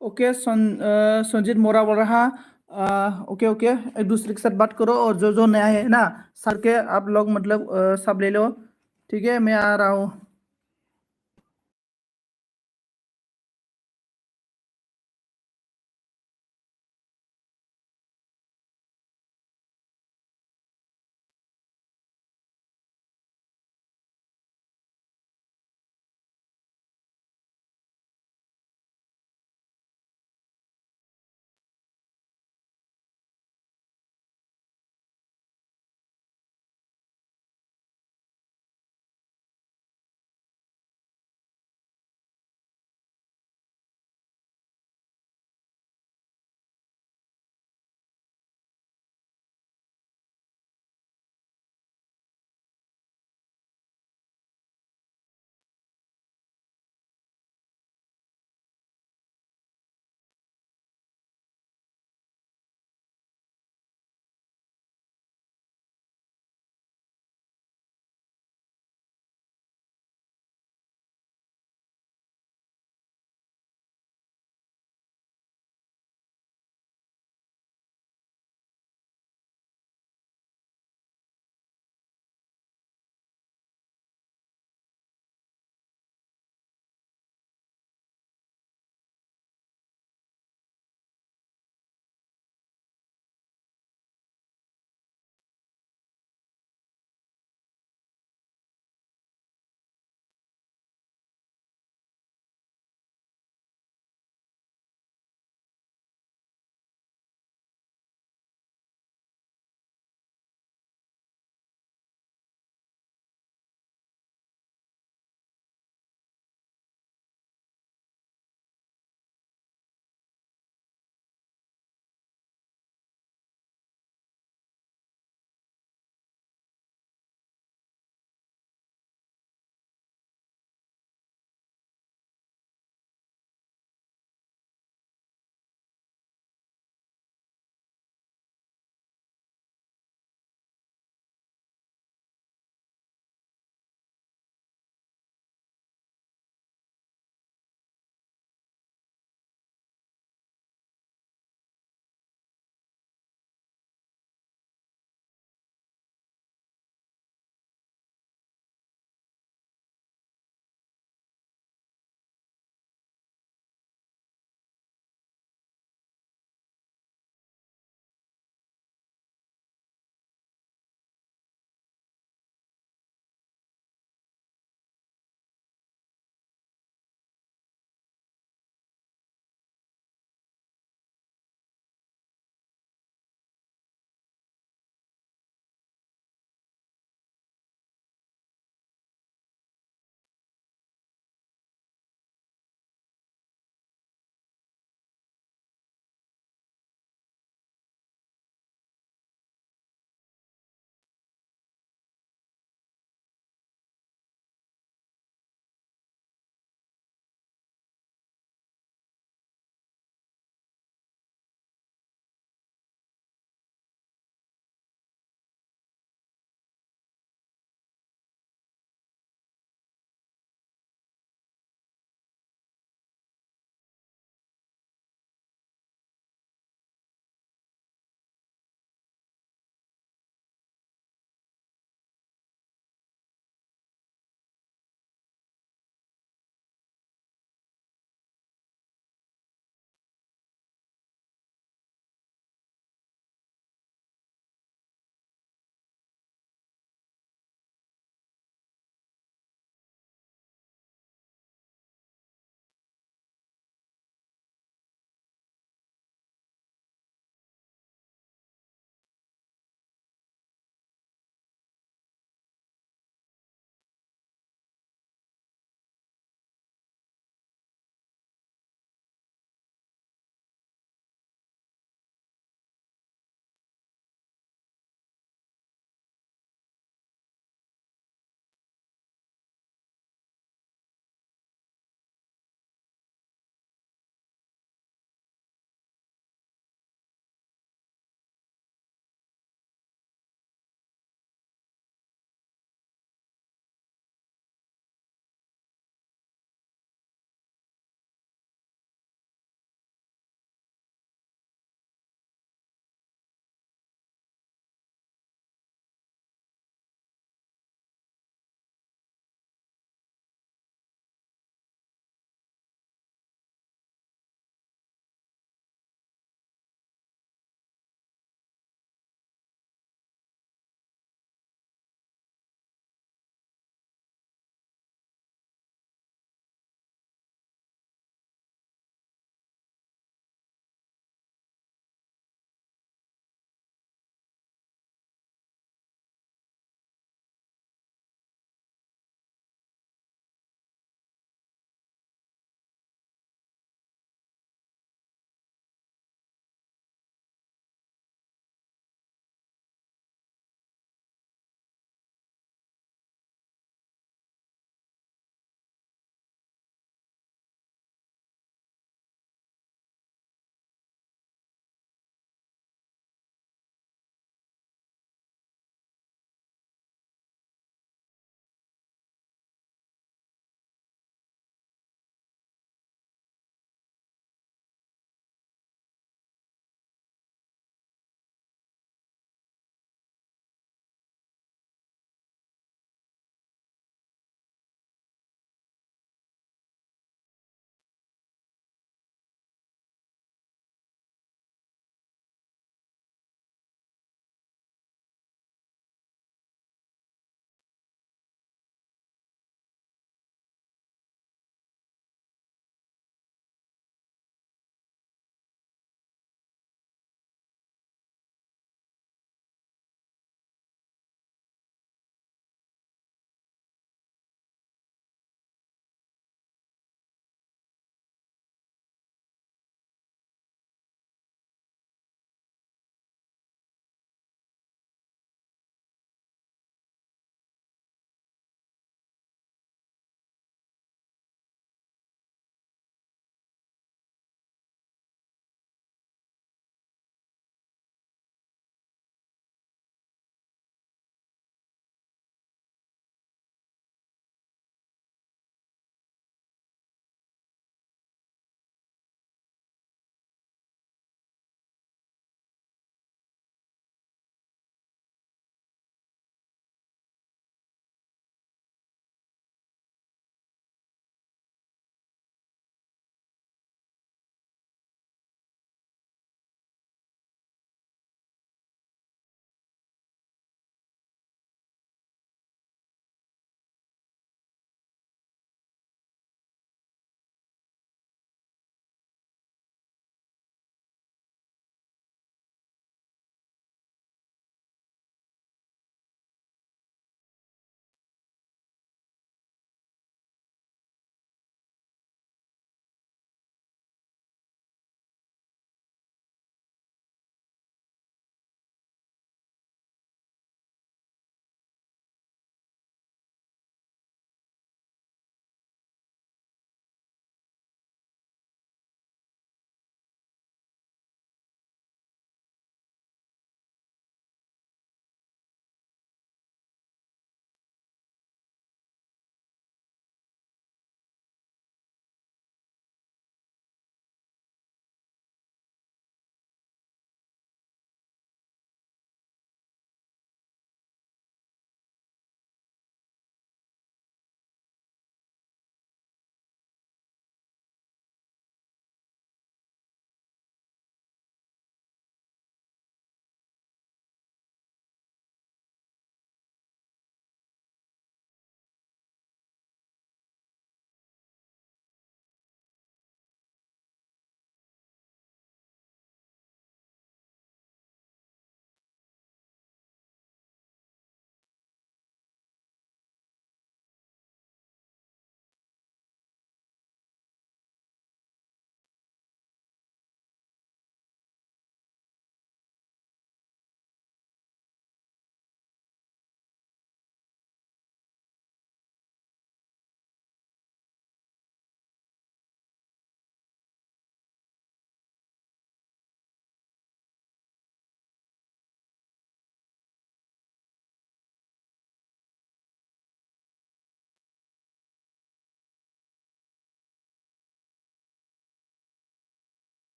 A: ओके, संजीत मोरा बोल रहा। ओके ओके, एक दूसरे के साथ बात करो, और जो जो नया है ना सर के आप लोग मतलब सब ले लो। ठीक है, मैं आ रहा हूँ।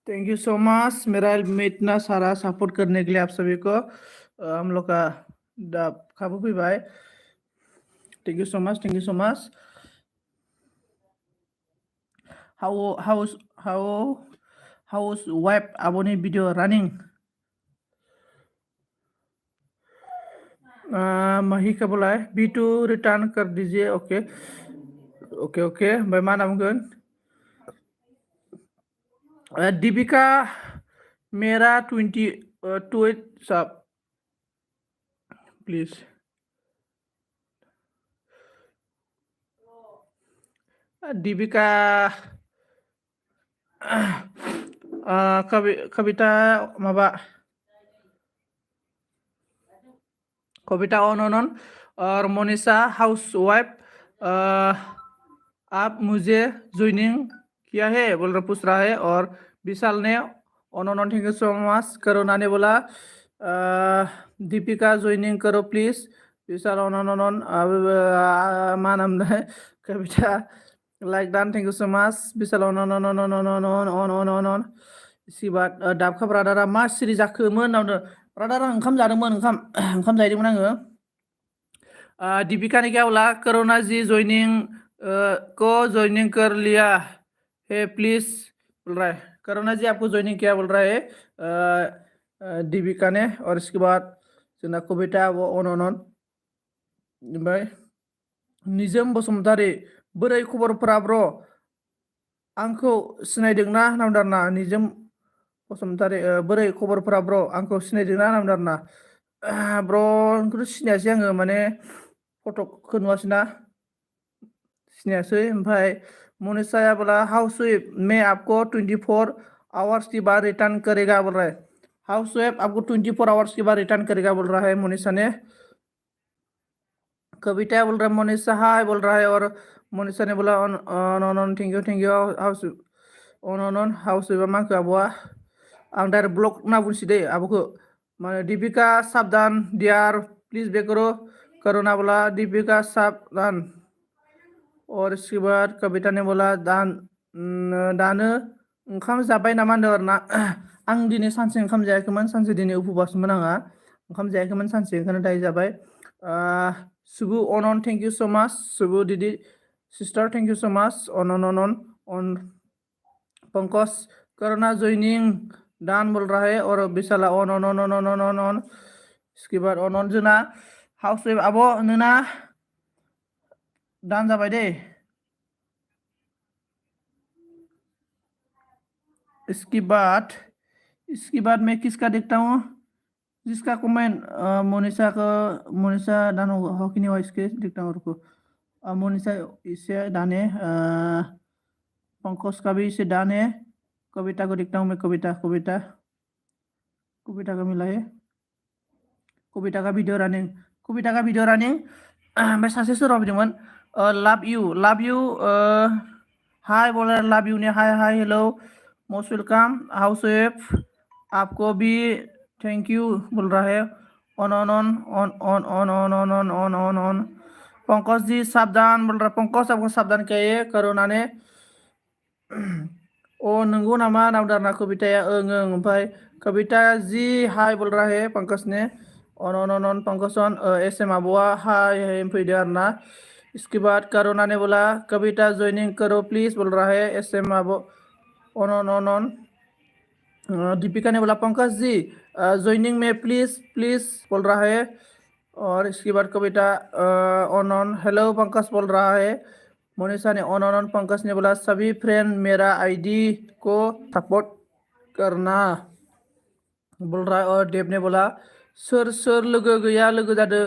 A: थैंक यू सो मच मेरा में इतना सारा सपोर्ट करने के लिए आप सभी को। हम लोग का खाबू भी भाई, thank you so much, thank you so much. हाउ वेब aboni वीडियो रनिंग। मही का बोला है B2 रिटर्न कर दीजिए। ओके ओके ओके भाई, मा नाम गुन दीपिका मेरा 22 सब प्लीज। दीपिका कविता माबा कविता ऑन और मोनिशा हाउस वाइफ, आप मुझे ज्वाइनिंग किया है बोल रहा पूछ रहा है। और विशाल ने on thank you so much. Karuna ने बोला दीपिका ज्वाइनिंग करो प्लीज। विशाल ऑन मा नाम है Kavita like don, thank you so much. Vishal on इसके बाद दाबखा ब्रादारा मा सिरि जाखोमोन होनदों। ब्रादारा ओंखाम जादोंमोन, ओंखाम जाहैदोंमोन आङो। दीपिका ने क्या बोला, करुणा जी ज्वाइनिंग को ज्वाइनिंग कर लिया है प्लीज बोल रहा है। करुणा जी आपको ज्वाइनिंग किया बोल रहा है दीपिका ने। और इसके बाद जोंना कविता वो ऑन ओमफ्राय निजोम बसुमतारी बोरै खबरफोरा ब्र आंखौ सिनायदोंना नामदारना। निजोम बसुमतारी बोरै खबरफोरा ब्र आंखौ सिनायदोंना नामदारना। ब्रखौथ' सिनायासै आङो, माने फट'खौ नुवासैना सिनायासै। ओमफ्राय मोनिशा बोला हाउस वाइफ मैं आपको 24 आवर्स के बाद रिटर्न करेगा बोल रहा है। हाउस वाइफ आपको 24 आवर्स के बाद रिटर्न करेगा बोल रहा है मोनिशा ने। कविता बोल रहा है मोनिशा हाय बोल रहा है। और मोनिशा ने बोला on thank you house on house wife मा आब'आ आं डाइरेक्ट ब्लग ना बुंसै दे आब'खौ। माने दीपिका साबधान डियार प्लीज बे करो। करुणा बोला दीपिका साबधान। और इसके बाद कविता ने बोला दानो ओंखाम जाबाय नामा होनदों आरोना। आं दिनै सानसे ओंखाम जायाखैमोन, सानसे दिनै उपबासमोन आंहा, ओंखाम जायाखैमोन सानसे, ओंखायनो दायो जाबाय। सुबु अन thank you so much. Subu दीदी sister thank you so much. On Pankaj Karuna joining done बोल रहा है। और विशाला ऑन। इसके बाद ऑन जोना हाउस वाइफ आब' नोंना डान जाबाय दे। इसके बाद मैं किसका देखता हूँ, जिसका कमेंट मोनिशा डान हो कि नहीं हुआ इसके देखता हूँ। रुको मोनिशा इसे डान है, पंकज का भी इसे डान है। कविता को देखता हूँ मैं, कविता का मिला है। कविता का वीडियो रनिंग मैं सासे सोर हफैदोंमोन लाभ यू हाय बोल रहा है। लव यू ने hi hello most welcome. House wife आपको भी थैंक यू बोल रहा है। ऑन पंकज जी सावधान बोल रहा है। पंकज आपको सावधान किया है करुणा ने। ओ नंगौ नामा नामदारना कविताया ओं ओमफ्राय कविता जी हाय बोल रहा है पंकज ने। ऑन पंकज एस एम आबुआ हाय फैदो आरोना। इसके बाद करुणा ने बोला कविता ज्वाइनिंग करो प्लीज बोल रहा है एस एम आबो। ऑन दीपिका ने बोला Pankaj ji joining Mein please बोल रहा है। और इसके बाद कविता ऑन हेलो पंकज बोल रहा है। मोनिशा ने ऑन पंकज ने बोला सभी फ्रेंड मेरा आईडी को सपोर्ट करना बोल रहा है। और देव ने बोला सोर लोगो गैया लोगो जादो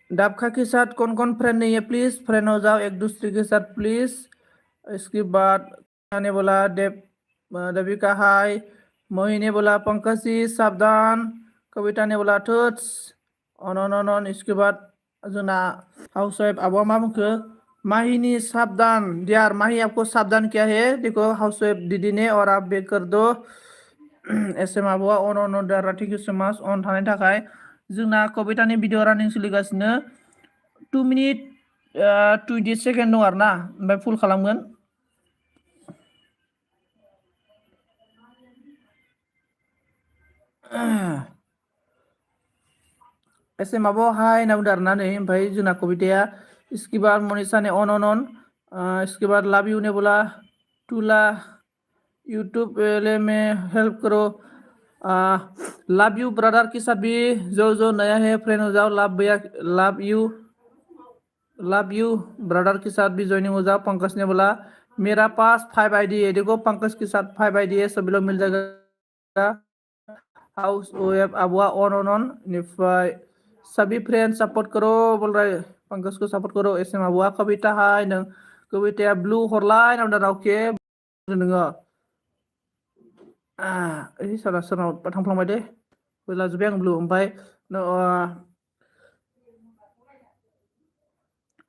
A: दाबखा के साथ कौन फ्रेंड नहीं है प्लीज फ्रेंड हो जाओ एक दूसरे के साथ प्लीज। इसके बाद ने बोला देविका हाय। मोही ने बोला पंकज जी सावधान। कविता ने बोला टच ऑन। इसके बाद जोना हाउस वाइफ आबो मा बुंखो माहिनी सावधान डियार माही आपको सावधान किया है देखो हाउस वाइफ दीदी ने। और आप बेक कर दो एस एम आबुआ ऑन डारा thank you so much on थानायनि थाखाय। जोंना कवितानि भिडिअ रानिं सोलिगासिनो 2 मिनिट 20 सेकेन्ड दं आरोना, ओमफ्राय फुल खालामगोन। ऐसे माबो हाय ना बुंदों आरोना नै ओमफ्राय जोंना कविताया इसके बाद मनीषा ने ऑन इसके बाद लव यू ने बोला टूला यूट्यूब वाले में हेल्प करो लव यू ब्रदर के साथ भी जो नया है फ्रेंड हो जाओ लव यू ब्रदर के साथ भी ज्वाइनिंग हो जाओ। पंकज ने बोला मेरा पास 5 आईडी है, देखो पंकज के साथ 5 आईडी है, सभी लोग मिल जाएगा। हाउस वेब अबुआ ऑन निफ्राय सभी फ्रेंड सपोर्ट करो बोल रहे पंकज को सपोर्ट करो। एसएम अबुआ कविता हाय नों कविताया ब्लू हरलाय नाम रावके नोङो सारा सोरनाव थांफ्लांबाय दे लाजोब्बाय आं ब्लू। ओमफ्राय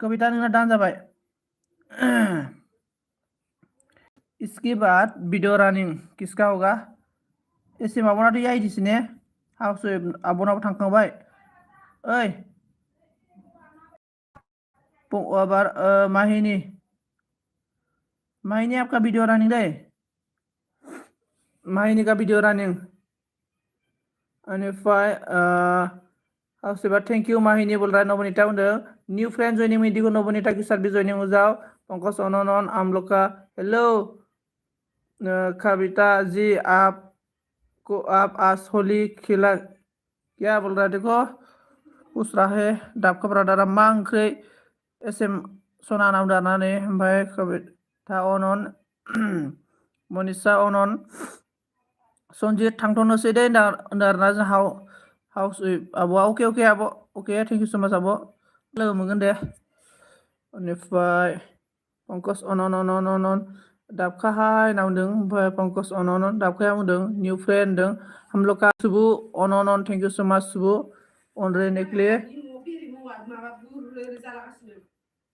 A: कविता नोंना दान जाबाय। इसके बाद वीडियो रनिंग किसका होगा? एसे माबाना तो आईडी से ने हाउस आबोनाबो थांखांबाय। ओइ अबार माहिनी आपका वीडियो रनिंग दे, माहिनी का वीडियो रनिंग। अनिफ्राय हाउस थैंक यू माहिनी बोल रहा है। नवनीता बुंदों न्यू फ्रेंड ज्वाइनिंग में दिखो नवनीता के साथ भी ज्वाइनिंग हो जाओ। पंकज ऑन आम लोग का हेलो कविता जी आप आज होली खिला क्या बोल रहा है देखो पूछ रहा है। दाबका ब्रदर मा ओंख्रै एसएम सना नाम दानानै ओमफ्राय कविता अन मनीषा अन संजित थांथ'नोसै दे होनदों जों हाउस आब'आ अके आब' अके थेंक इउ सो माच आब' लोगो मोनगोन दे। बेनिफ्राय पंकज अन दाबखा हाय ना बुंदों। ओमफ्राय पंकज अन दाबखाया बुंदों न्यू फ्रेंड होनदों। हम लोग का सुबु अन थेंक इउ सो माच सुबु अनरेने के लिए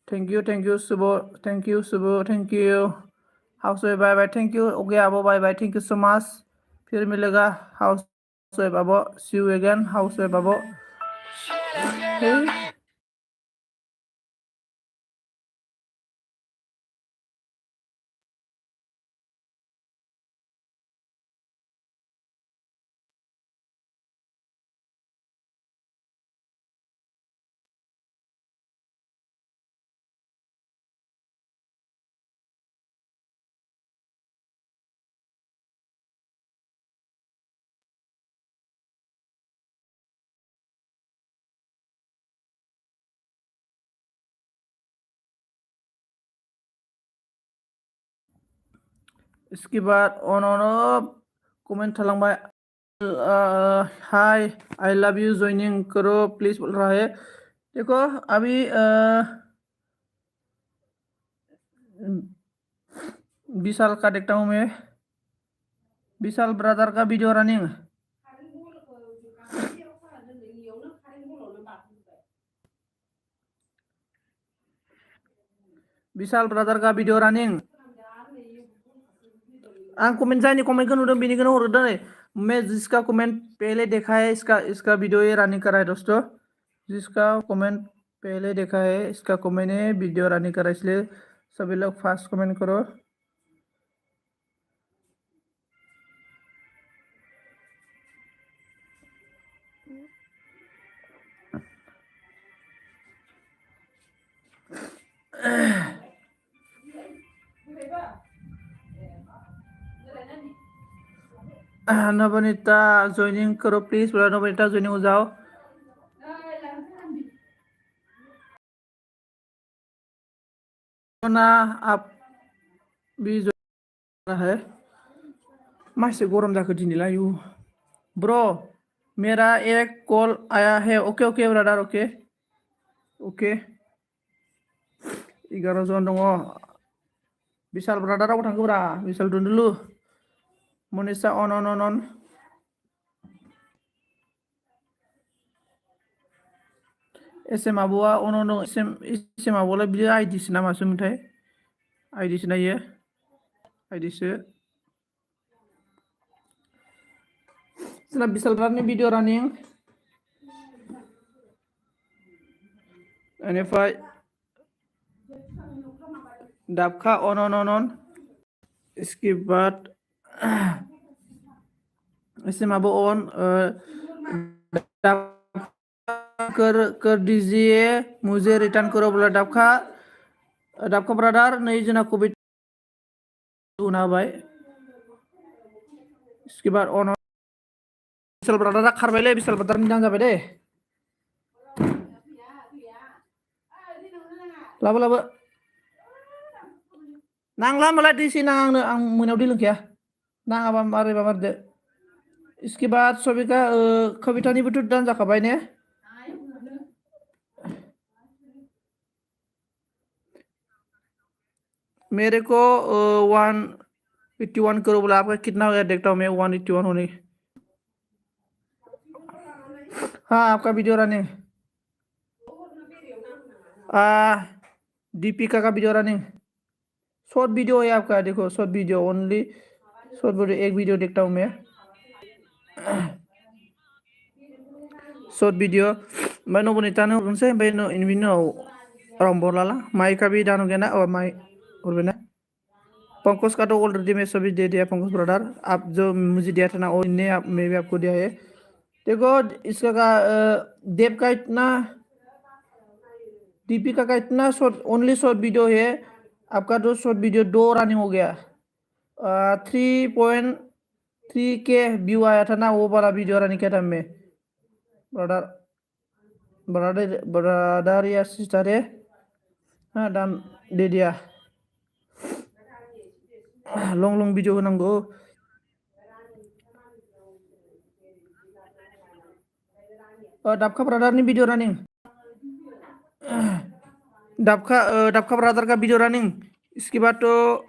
A: thank you Subu thank you house wife bye bye thank you okay आबो bye bye thank you so much फिर मिलेगा हाउस वाइफ आबो see you again house wife आबो। इसके बाद ऑन कमेंट थलांबाय hi I love you joining करो please बोल रहा है। देखो अभी विशाल का देखता हूँ मैं, विशाल ब्रदर का वीडियो रनिंग। विशाल ब्रदर का वीडियो रनिंग आं कमेंट जायनि कमेंट को नुदों बेनिखौनो हरदों नै। मैं जिसका कमेंट पहले देखा है इसका वीडियो ये रनिंग करा है दोस्तों। जिसका कमेंट पहले देखा है इसका कमेंट है वीडियो रनिंग करा, इसलिए सभी लोग फास्ट कमेंट करो। नवनीता ज्वाइनिंग करो प्लीज बोला, नवनीता ज्वाइनिंग हो जाओ। ना आप भी ज्वाइन है मासे गरम जाखो दिनैलाय यू ब्रो मेरा एक कॉल आया है। Okay okay brother okay okay 11 जन दङ। विशाल ब्रदराव थांखोब्रा विशाल दुन्दुलु मनीषा अन एसएम आब'आ अन एसएम आब'लाय बियो आइडिसो ना मासो मोनथाय आइडिसो नायो आइडिसो जोंना विशाल ब्रदरनि भिडिअ रानिं। बेनिफ्राय दाबखा अन इसके बाद इसे माबो ऑन कर दीजिए, मुझे रिटर्न करो बोला डाबखा ब्रादार नहीं जना को भी ना भाई। इसके बाद ऑन बिशाल ब्रादारा खारबायलै, बिशाल ब्रादारनि दां जाबाय दे। लाबो लाबो नांला होमबालाय दैसै नाङा आं मोनायाव दै लोंखाया, नाङाबा मारैबा मारदो। इसके बाद सबिका कवितानिबोथ' दान जाखाबाय ने। मेरे को 181 करो बोला, आपका कितना हो गया देखता हूँ मैं। 181 होने। हाँ आपका वीडियो रनिंग। दीपिका का वीडियो रनिंग। शॉर्ट वीडियो है आपका, देखो short video, only short video, एक वीडियो देखता हूँ मैं। शॉर्ट वीडियो मैं नबनीता ने हरनोसै, ओमफ्राय इननि उनाव रावनोबो हरलाला। माई का भी दान हो गया ना, और माई हरबाय ना। पंकज का तो ऑलरेडी मैं सभी दे दिया पंकज ब्रदर, आप जो मुझे दिया था ना वो इनने मैं भी आपको दिया है। देखो इसका देव का इतना, दीपिका का इतना शॉर्ट, ओनली शॉर्ट वीडियो है। आपका तो शॉर्ट वीडियो 2 रनिंग हो गया। 3.3K व्यू आया था ना, वो वाला वीडियो रनिंग किया था मैं। ब्रदर ब्रदर ब्रदर या सिस्टर है, हाँ दान दे दिया। लं लं भिडिअ होनांगौ। दाबखा ब्रादारनि भिडिअ रानिं, दाबखा ब्रादार का भिडिअ रानिं। इसके बाद तो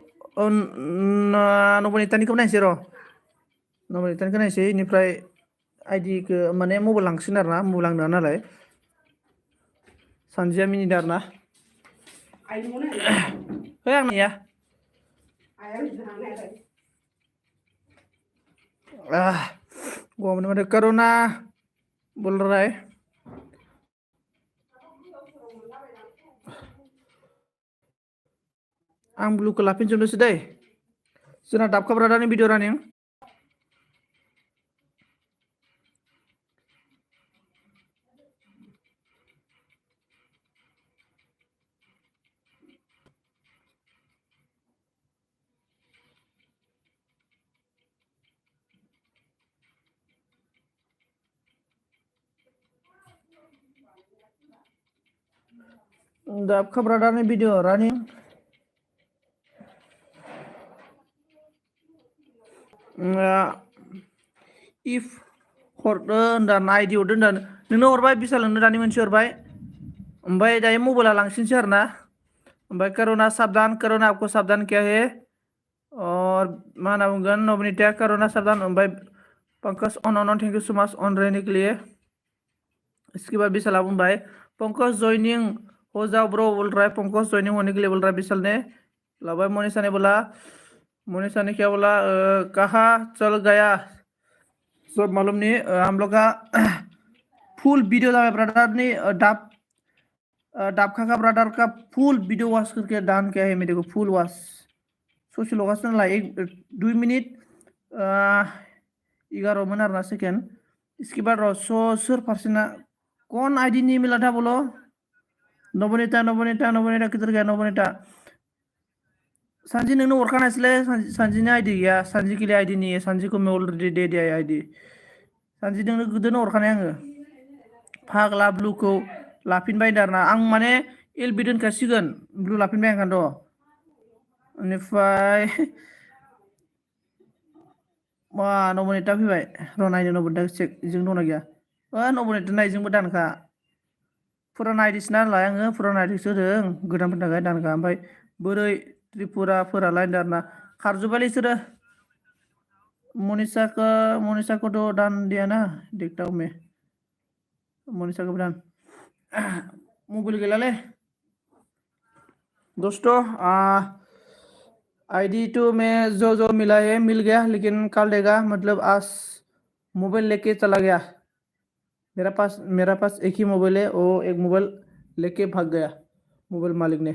A: नबनीतानिखौ नायसै र', नबनीतानिखौ नायसै, इनिफ्राय आइडिखौ माने मबाइल लांसिगोन आरो ना, मबाइल लांदों नालाय सानजिया मिनिदों आरो ना। है आं नाया गवा माने करुणा बोल रहा है। आं ब्लुखौ लाफिनजोबनोसै दै, जोंना दाबखा ब्रादारनि भिडिअ रानिं। दाबखा ब्रादारनि भिडिअ रानिं। इफ हरदो होनदां आइडि हरदो होनदां, नोंनो हरबाय बिशाल, नोंनो दानि मोनसे हरबाय। ओमफ्राय दायो मबाइला लांसिनसै आरो ना। ओमफ्राय करुणा साबधान, करुणा आपको साबधान किया है। और मा होनना बुंगोन, नबनीता करुणा साबधान। ओमफ्राय पंकज अन thank you so much on रहने के लिए। इसके बाद विशाला बुंबाय पंकज ज्वाइनिंग हो जाओ ब्रो बोल रहा है, पंकज ज्वाइनिंग होने के लिए बोल रहा है विशाल ने। लाभाई मोनिशा ने बोला, मोनिशा ने क्या बोला, कहाँ चल गया सब मालूम नहीं। हम लोग का फुल वीडियो था ब्रदर ने, दाबखा का ब्रदर का फुल वीडियो वॉच करके डान किया है मेरे को, फुल वॉच। ससे लगासिनो नालाय 2 मिनिट 11 मन आरोना सेकेंड। इसके बाद सोर पार्सेंट कौन आईडी नहीं मिला था बोलो। नबनीता नबनीता नबनीता किधर गया नबनीता। सांजी नोंनो हरखानायसैलै, सांजीनि आईडी गैया, सांजी के लिए आईडी नहीं है, सांजी को मैं ऑलरेडी दे दिया है आईडी। सांजी नोंनो गोदोनो हरखानाय आङो। फाग्ला ब्लुखौ लाफिनबाय आरोना आं, माने एलबि दोनखासिगोन, ब्लु लाफिनबाय ओंखायनोथ'। बेनिफ्राय मा नबनीता फैबाय र' नायनो, नबनीता चेक इजों दंना गैया। नबनीता नायजोंबो दानखा, फुराना आइडिसो नालाय आङो, फुराना आइडिसो होदों, गोदानफोरनि थाखाय दानखा। ओमफ्राय बोरै त्रिपुराफोरालाय दाना खारजोब्बायलै इसोरो। मनीषा को तो दान दिया ना, देखता हूँ मैं मनीषा को दान। मोबाइल गैलालै दोस्तों। आईडी तो मैं जो मिला है मिल गया, लेकिन कल देगा, मतलब आज मोबाइल लेके चला गया। मेरा पास एक ही मोबाइल है, वो एक मोबाइल लेके भाग गया मोबाइल मालिक ने।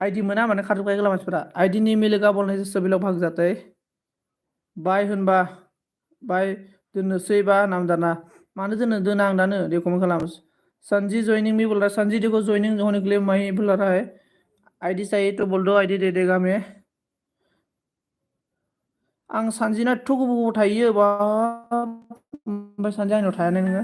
A: आईडी मोना माने खारजोबखायो गला मानसिफोरा आईडी नहीं मिलेगा बोलने से सभी लोग भाग जाते हैं बाय होनबा बाय दोननोसै बा नाम दाना मानो दोना आं दानो देखो मा खालाम संजी ज्वाइनिंग मी बोल रहा है संजी देखो ज्वाइनिंग होने के लिए मैं ही बुला रहा है आईडी चाहिए तो बोल दो आईडी दे देगा मैं आं सानजिना एथ' गोबाव थायो बा ओमफ्राय सानजि आंनाव थाया नोङो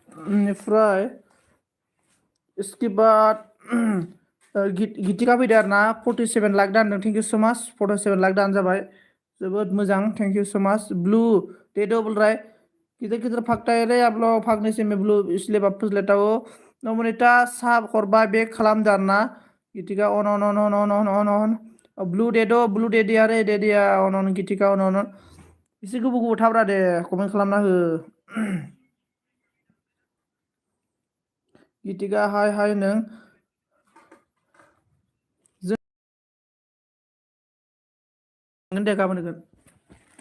A: बेनिफ्राय इसके बाद गितिका फैदो आरो ना 47 लाख दानदों थेंक इउ सो माच 47 लाख दान जाबाय जोबोद मोजां thank you so much blue dado बोल रहा है किधर किधर भागता है रे आप लोग भागने से मैं ब्लू इसलिए वापस लेता हूँ नमनिता साब करबा बेक खालाम दारना गितिका अन अन अन अन अन अन अन ब्लू डेडी आरे डेडिया अन अन गितिका अन अन एसे गोबाव गोबाव थाब्रा दे कमेन्ट खालामना हो गितिका हाय हाय नों जों दे गाबोन होगोन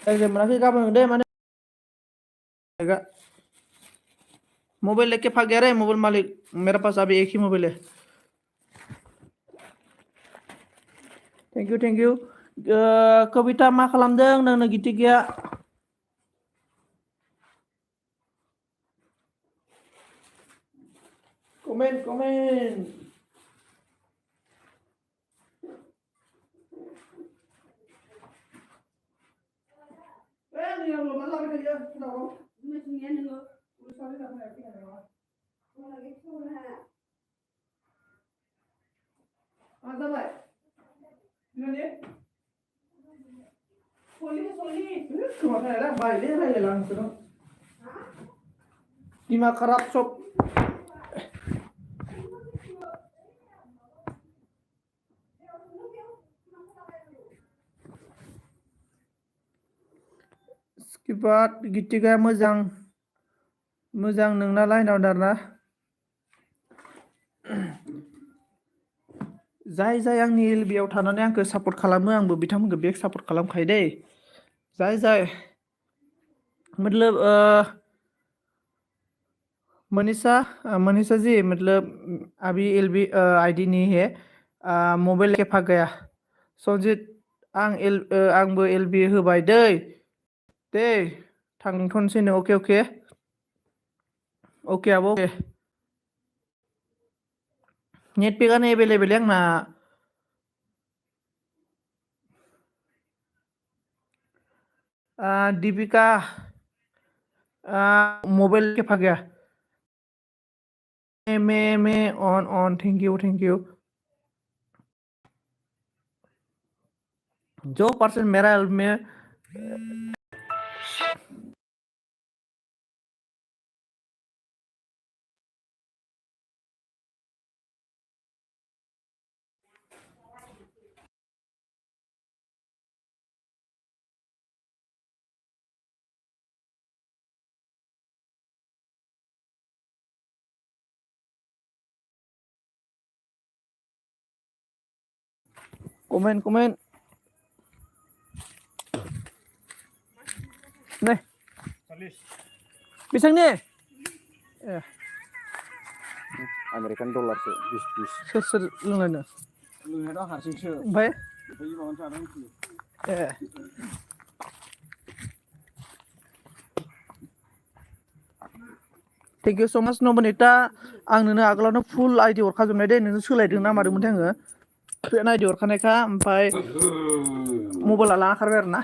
A: एग्जाम मोनाखै गाबोन होगोन दे माने मोबाइल लेके भाग गया रे मोबाइल मालिक मेरे पास अभी एक ही मोबाइल है थैंक यू कविता मा खालामदों नोंनो गितिकाया कमेन्ट दिमाग खराब सब इसके बाद गितिकाया मोजां नोंना लाइनाव दारना जाय आंनि एलबियाव थानानै आंखौ सापर्ट खालामो आंबो बिथांमोनखौ बेक सापर्ट खालामखायो दै जाय मतलब मनीषा जी मतलब अभी एलबी आईडी नहीं है मोबाइल लेके भाग गया संजित आंबो एलबी होबाय दे थांथ'नोसैनो अके आब' अके नेट पेकआनो एभेलेबेल आंना दीपिका मोबाइल के भाग गया मैं ऑन थैंक यू जो पर्सन मेरा में कमेन्ट नै बेसेबांनि आमेरिकान डलारसो 20 सोर लोंलायनो लोंनायाथ' हारसिंसो ओमफ्राय थेंक इउ सो माच नबनिता आं नोंनो आगोलावनो फुल आइडि हरखाजोबनाय दे नोंनो सोलायदों ना मादोंमोनथाय आङो फेन आइडि हरखानायखा ओमफ्राय मबाइला लाना खारबाय आरो ना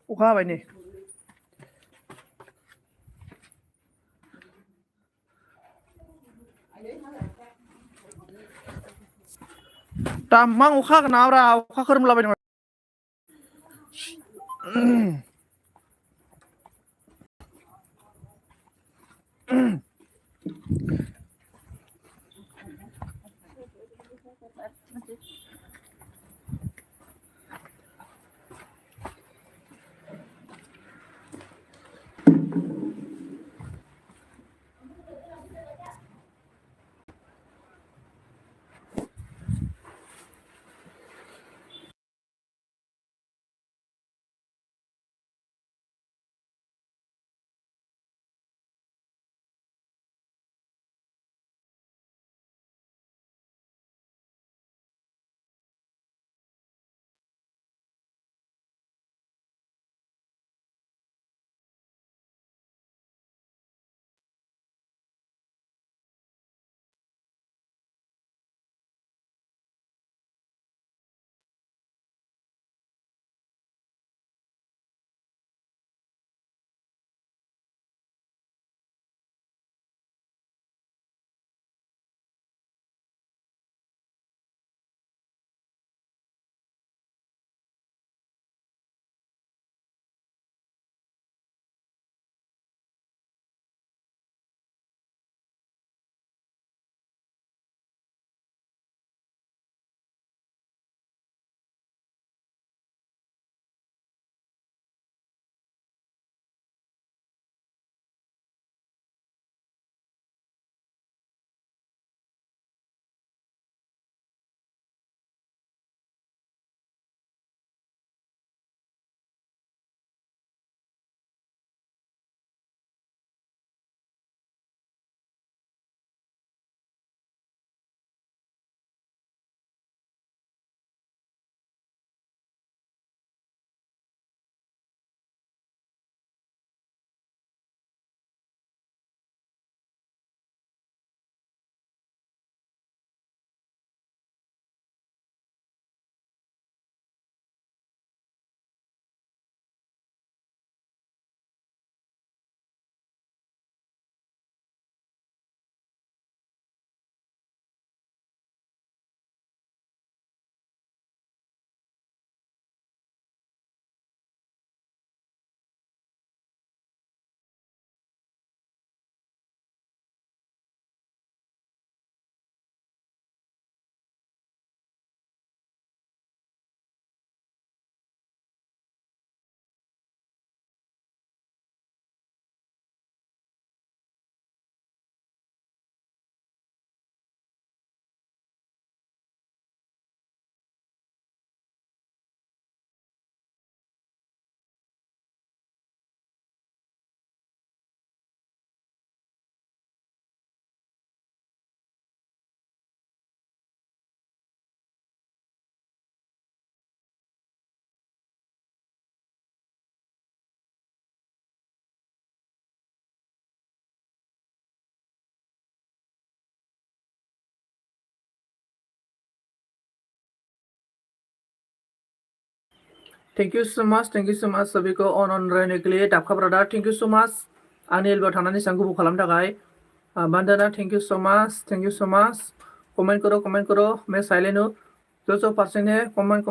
A: अखा हाबाय नै तामां अखा हागोन नामाब्रा अखा खोरोमलाबायदों थैंक यू सो मच सभी को ऑन रहने के लिए दाबखा brother thank you so much आंनि एलबेआव थानानै एसेबां गोबाव खालामनो थाखाय बान्दाना thank you so much comment करो मैं साइलेंट हूँ जो पर्सन है कमेंट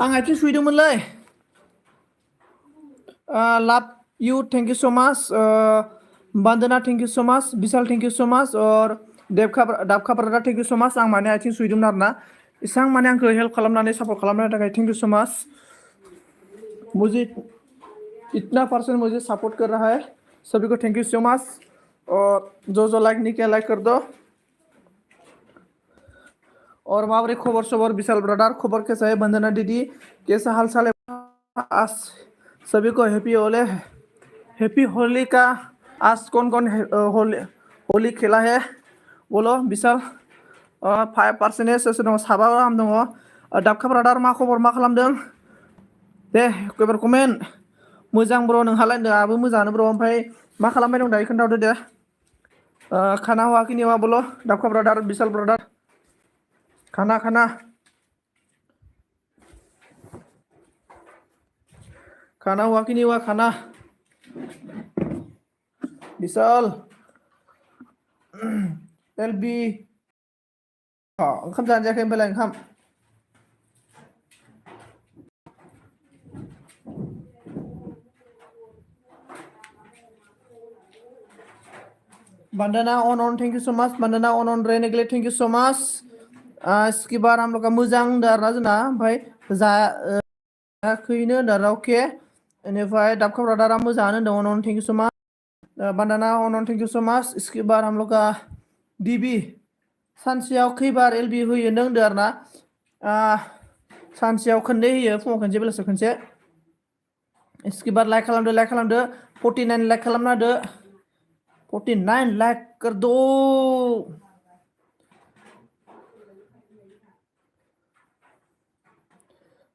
A: आं आथिं सुहैदोंमोनलै love you thank you so much Bandana thank you so much Vishal thank you so much और दाबखा brother thank you so much आं माने आथिं सुहैदोंमोन आरोना इसां माने आंखौ हेल्प खालामनानै सापर्ट खालामनायनि थाखाय thank you so much मुझे इतना पर्सन मुझे सपोर्ट कर रहा है सभी को थैंक यू सो मच और जो लाइक नहीं किया लाइक कर दो और माबरे खबर सबर विशाल ब्रदर खबर कैसा है वंदना दीदी कैसा हाल चाल है आज सभी को हैप्पी होली का आज कौन कौन होली खेला है बोलो विशाल 5% सोर दङ साबा गाहाम दङ दाबखा ब्रादार मा खबर मा खालामदों दे एबार कमेन्ट मोजां ब्र नोंहालाय आंबो मोजाङानो ब्र ओमफ्राय मा खालामबाय दं दायो खोन्थाहरदो दे खाना हुआ कि नहीं हुआ बोलो दाबखा ब्रादार विशाल ब्रादार खाना खाना खाना हुआ कि नहीं हुआ खाना विशाल एलबी ओंखाम जानो जायाखै होनबालाय ओंखाम Bandana on thank you so much Bandana on Renegade thank you so much इसके बाद हम लोग का मोजां दारा जोंना ओमफ्राय जायाखैनो दारा अके बेनिफ्राय दाबखा ब्रादारा मोजाङानो दङ on thank you so much Bandana on thank you so much इसके बाद हम लोग का डीबी सानसेयाव खैबार एलबी होयो नों होनदों आरोना सानसेयाव खननै होयो फुङाव खनसे बेलासियाव खनसे इसके बाद लाइक खालामदो 49 लाइक खालामना होदो 49 लाइक कर दो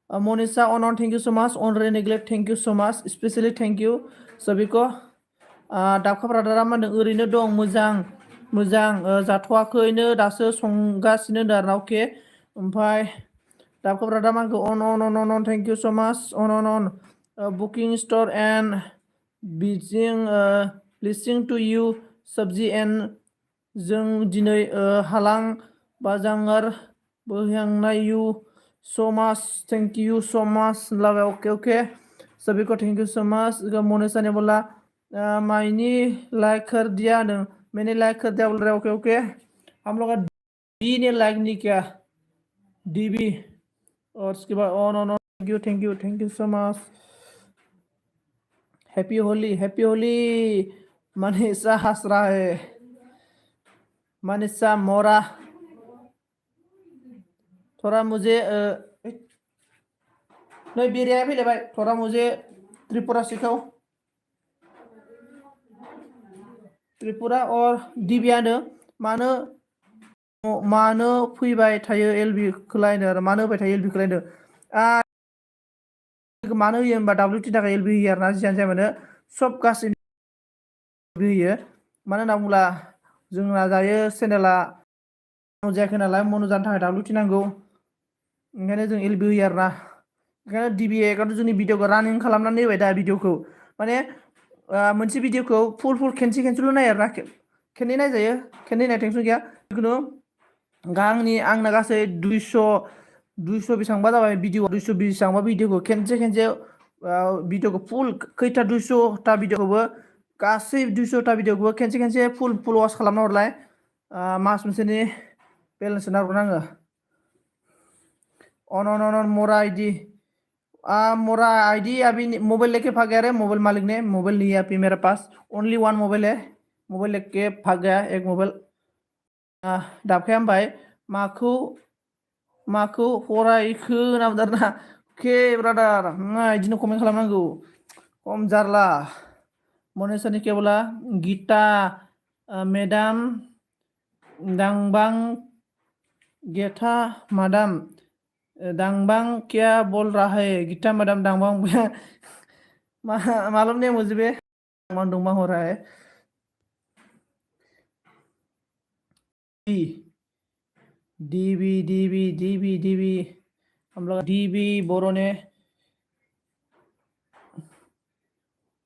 A: Monisa on thank you so much on रेनेग्लेट thank you so much specially thank you सभी को दाबखा ब्रादारा मा होनदों ओरैनो दं मोजां जाथ'वाखैनो दासो संगासिनो आरोना अके ओमफ्राय दाबखा ब्रादारा मा होनखो अन थैंक यू सो मच अन बुकिं स्टोर एन्ड बिजिं लिसनिं टु यू सब्जी एन्ड जों दिनै हालां बाजांगार बोहांनाय you so much thank you so much love okay सभी को thank you so much Monisa ने बोला मैंने लाइक कर दिया मैंने लाइक कर दिया बोल रहा है ओके हम लोग डी ने लाइक नहीं किया डीबी और उसके बाद on thank you so much happy Holi Manisha हंस रहा है मनीषा मोरा थोड़ा मुझे नहीं बेरिया फैले भाई थोड़ा मुझे त्रिपुरा सिखाओ त्रिपुरा और दिव्यानो मानो फैबाय थायो एलबि खोलायनो आरो मानो होबाय थायो एलबि खोलायनो मानो होयो होनबा WT थाखाय एलबि होयो आरोना जियानो जाया मानो सब गासैबो होयो मानो होनना बुङोब्ला जोंना दायो चेनेला जायाखै नालाय मनो जानो थाखाय WT नांगौ ओंखायनो जों एलबि होयो आरोना ओंखायनो DBA एकाउन्ट जोंनि भिडिअखौ रानिं खालामनानै होबाय दा भिडिअखौ माने मोनसे भिडिअखौ फुल खेनसेल' नायो आरोना खेननै नायजायो खेननै नाय टेनसन गैया जिखुनु आंना गासै 200 बेसेबांबा जाबाय भिडिअ 220 बेसेबांबा भिडिअखौ खेनसे भिडिअखौ फुल खैथा 200ता भिडिअखौबो गासै 200ता भिडिअखौबो खेनसे फुल वाच खालामना हरलाय मास मोनसेनि बेलेन्स नारगोन आङो ऑन मोरा आईडी अभी मोबाइल लेके भाग गया रे मोबाइल मालिक ने मोबाइल नहीं है अभी मेरे पास ओनली वन मोबाइल है मोबाइल लेके भाग गया एक मोबाइल दाबखाया होनबाय माखौ फरायखो होनना बुंदों आरोना अके ब्रादार बिदिनो कमेन्ट खालामनांगौ खम जारला मनेसानि केबला गीता मेडाम दांबां गेथा मादाम दांबां क्या बोल रहा है गीता मैडम दांबां मालूम नहीं मुझे भी दुंबा हो रहा है डीबी हम लोग डीबी बोरो ने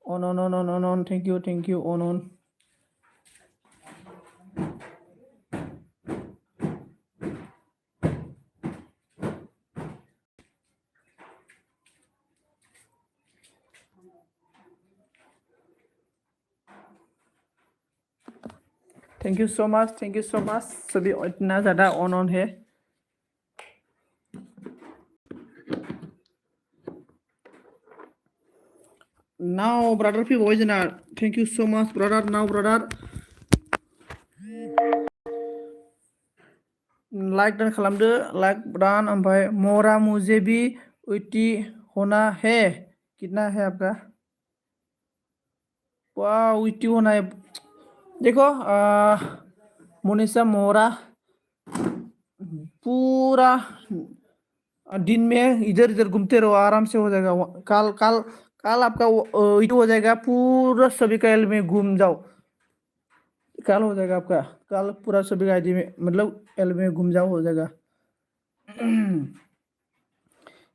A: on thank you on thank you so much सभी इतना ज़्यादा ऑन है। नाउ ब्रदर फैबाय जोंना thank you so much brother now brother like डान खालामदो लाइक डान ओमफ्राय मोरा मुझे भी उइटी होना है कितना है आपका वाह उइटी होना है देखो मोनिसा मोरा पूरा दिन में इधर इधर घूमते रहो आराम से हो जाएगा कल कल कल आपका इट हो जाएगा पूरा सभी का एल में घूम जाओ कल हो जाएगा आपका कल पूरा सभी का आईडी में मतलब एल में घूम जाओ हो जाएगा।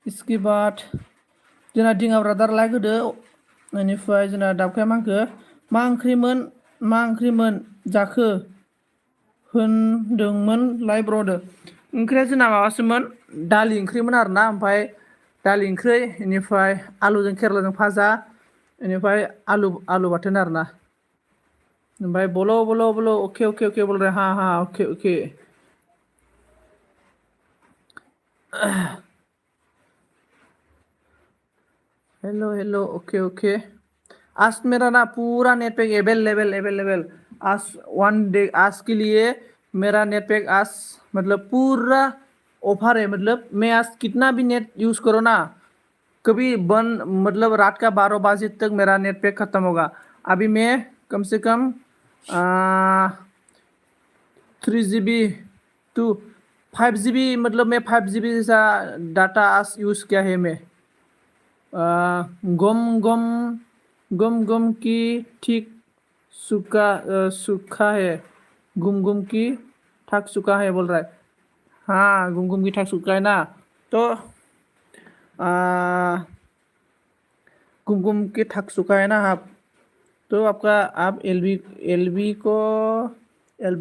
A: इसके बाद जोंना दिङा ब्रादार लाइक होदो बेनिफ्राय जोंना दाबखाया मा ओंख्रिमोन जाखो होनदोंमोन लाइ ब्रदर ओंख्रिया जोंना माबासोमोन दालि ओंख्रिमोन आरोना ओमफ्राय दालि ओंख्रि बेनिफ्राय आलुजों केरेलाजों भाजा बेनिफ्राय आलु बाथोन आरोना ओमफ्राय बोलो ओके बोल रहे हाँ ओके हेलो ओके आज मेरा ना पूरा नेट पैक अवेलेबल आज वन डे आज के लिए मेरा नेट पैक आज मतलब पूरा ऑफर है मतलब मैं आज कितना भी नेट यूज़ करो ना कभी बंद मतलब रात का 12 बजे तक मेरा नेट पैक ख़त्म होगा। अभी मैं कम से कम 3 GB टू 5 GB मतलब मैं 5 GB जैसा डाटा आज यूज़ किया है मैं गुम की ठीक सूखा है गुम की ठक सूखा है बोल रहा है हाँ गुम की ठक सूखा है ना तो गुम की ठक सूखा है ना आप तो आपका आप एलबी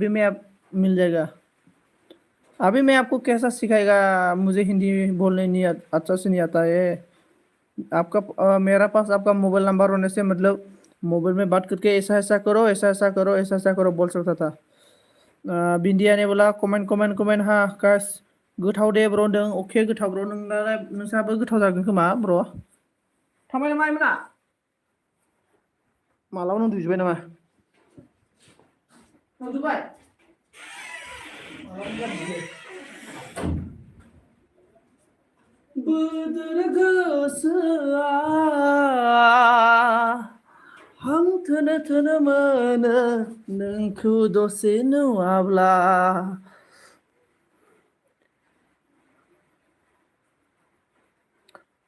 A: में आप मिल जाएगा। अभी मैं आपको कैसा सिखाएगा मुझे हिंदी बोलने नहीं अच्छा से नहीं आता है आपका मेरा पास आपका मोबाइल नंबर होने से मतलब मोबाइल में बात करके ऐसा ऐसा करो बोल सकता था। बिंदिया ने बोला कमेंट हाँ गाइस गोथाव दे ब्र होनदों अके गोथाव ब्र नोंसाबो गोथाव जागोन खोमा ब्र थांबाय नामा आइमोना मालाबा उन्दुजोब्बाय नामा थांजोब्बाय बोदोर गोसोआ हां थोनो मोनो नोंखौ दसे नुवाब्ला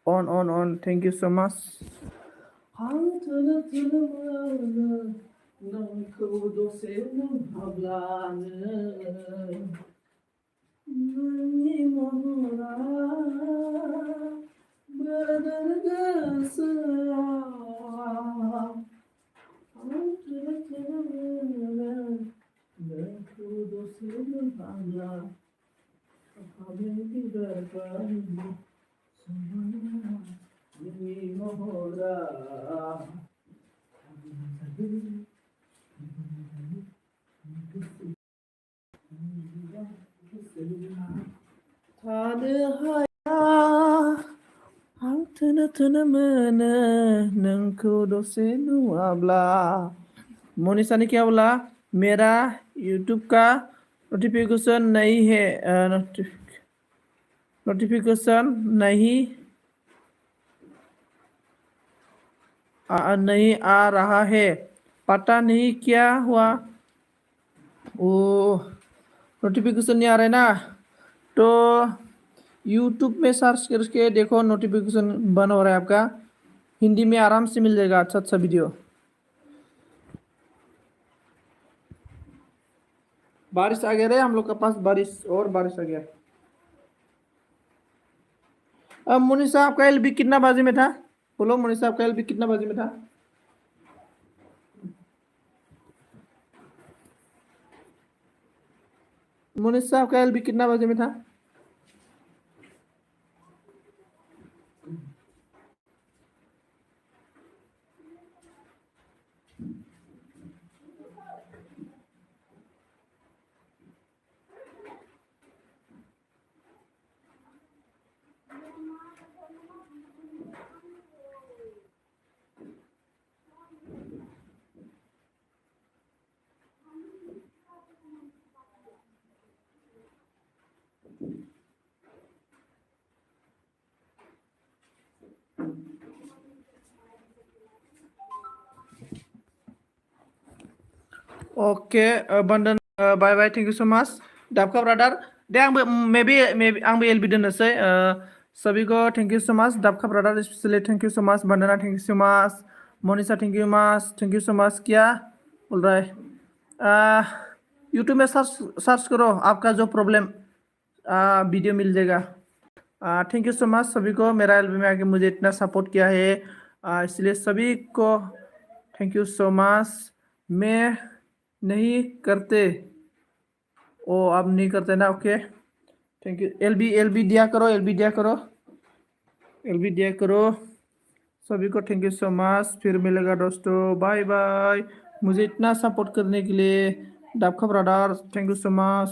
A: on thank you so much हां थोनो मोनो नोंखौ दसे नुवाब्लानो नोंनि महरा बोदोर गोसोआ हां थोनो मोनो नोंखौ दसे नुवाब्ला हाबेंनि दरबारनि समायना नोंनि महरा थानो हाया आं थोनो मोनो नोंखौ दसे नुवाब्ला मोनिसा ने क्या बोला मेरा यूट्यूब का नोटिफिकेशन नहीं है नोटिफिकेशन नहीं आ रहा है पता नहीं क्या हुआ ओ नोटिफिकेशन नहीं आ रहा है ना तो यूट्यूब में सर्च करके देखो नोटिफिकेशन बंद हो रहा है आपका हिंदी में आराम से मिल जाएगा अच्छा वीडियो। बारिश आ गया रे हम लोग के पास बारिश आ गया। अब मुनीसा आपका एलबी कितना बाजी में था बोलो मुनीसा आपका एलबी कितना बाजी में था मुनीसा आपका एलबी कितना बाजी में था okay Bandan bye bye thank you so much दाबका ब्रादर दे मैं भी आंबो एलबी दोननोसै सभी को थैंक यू सो मच दाबका brother specially thank you so much Bandana thank you so much Monisa thank you so much क्या बोल रहा है यूट्यूब में सर्च सर्च करो आपका जो प्रॉब्लम वीडियो मिल जाएगा थैंक यू सो मच सभी को मेरा एल्बम में आके मुझे इतना सपोर्ट किया है इसलिए सभी को थैंक यू सो मच मैं नहीं करते ओ आप नहीं करते ना ओके थैंक यू एलबी दिया करो एलबी दिया करो सभी को थैंक यू सो मच फिर मिलेगा दोस्तों बाय बाय मुझे इतना सपोर्ट करने के लिए डाबखा brother thank you so much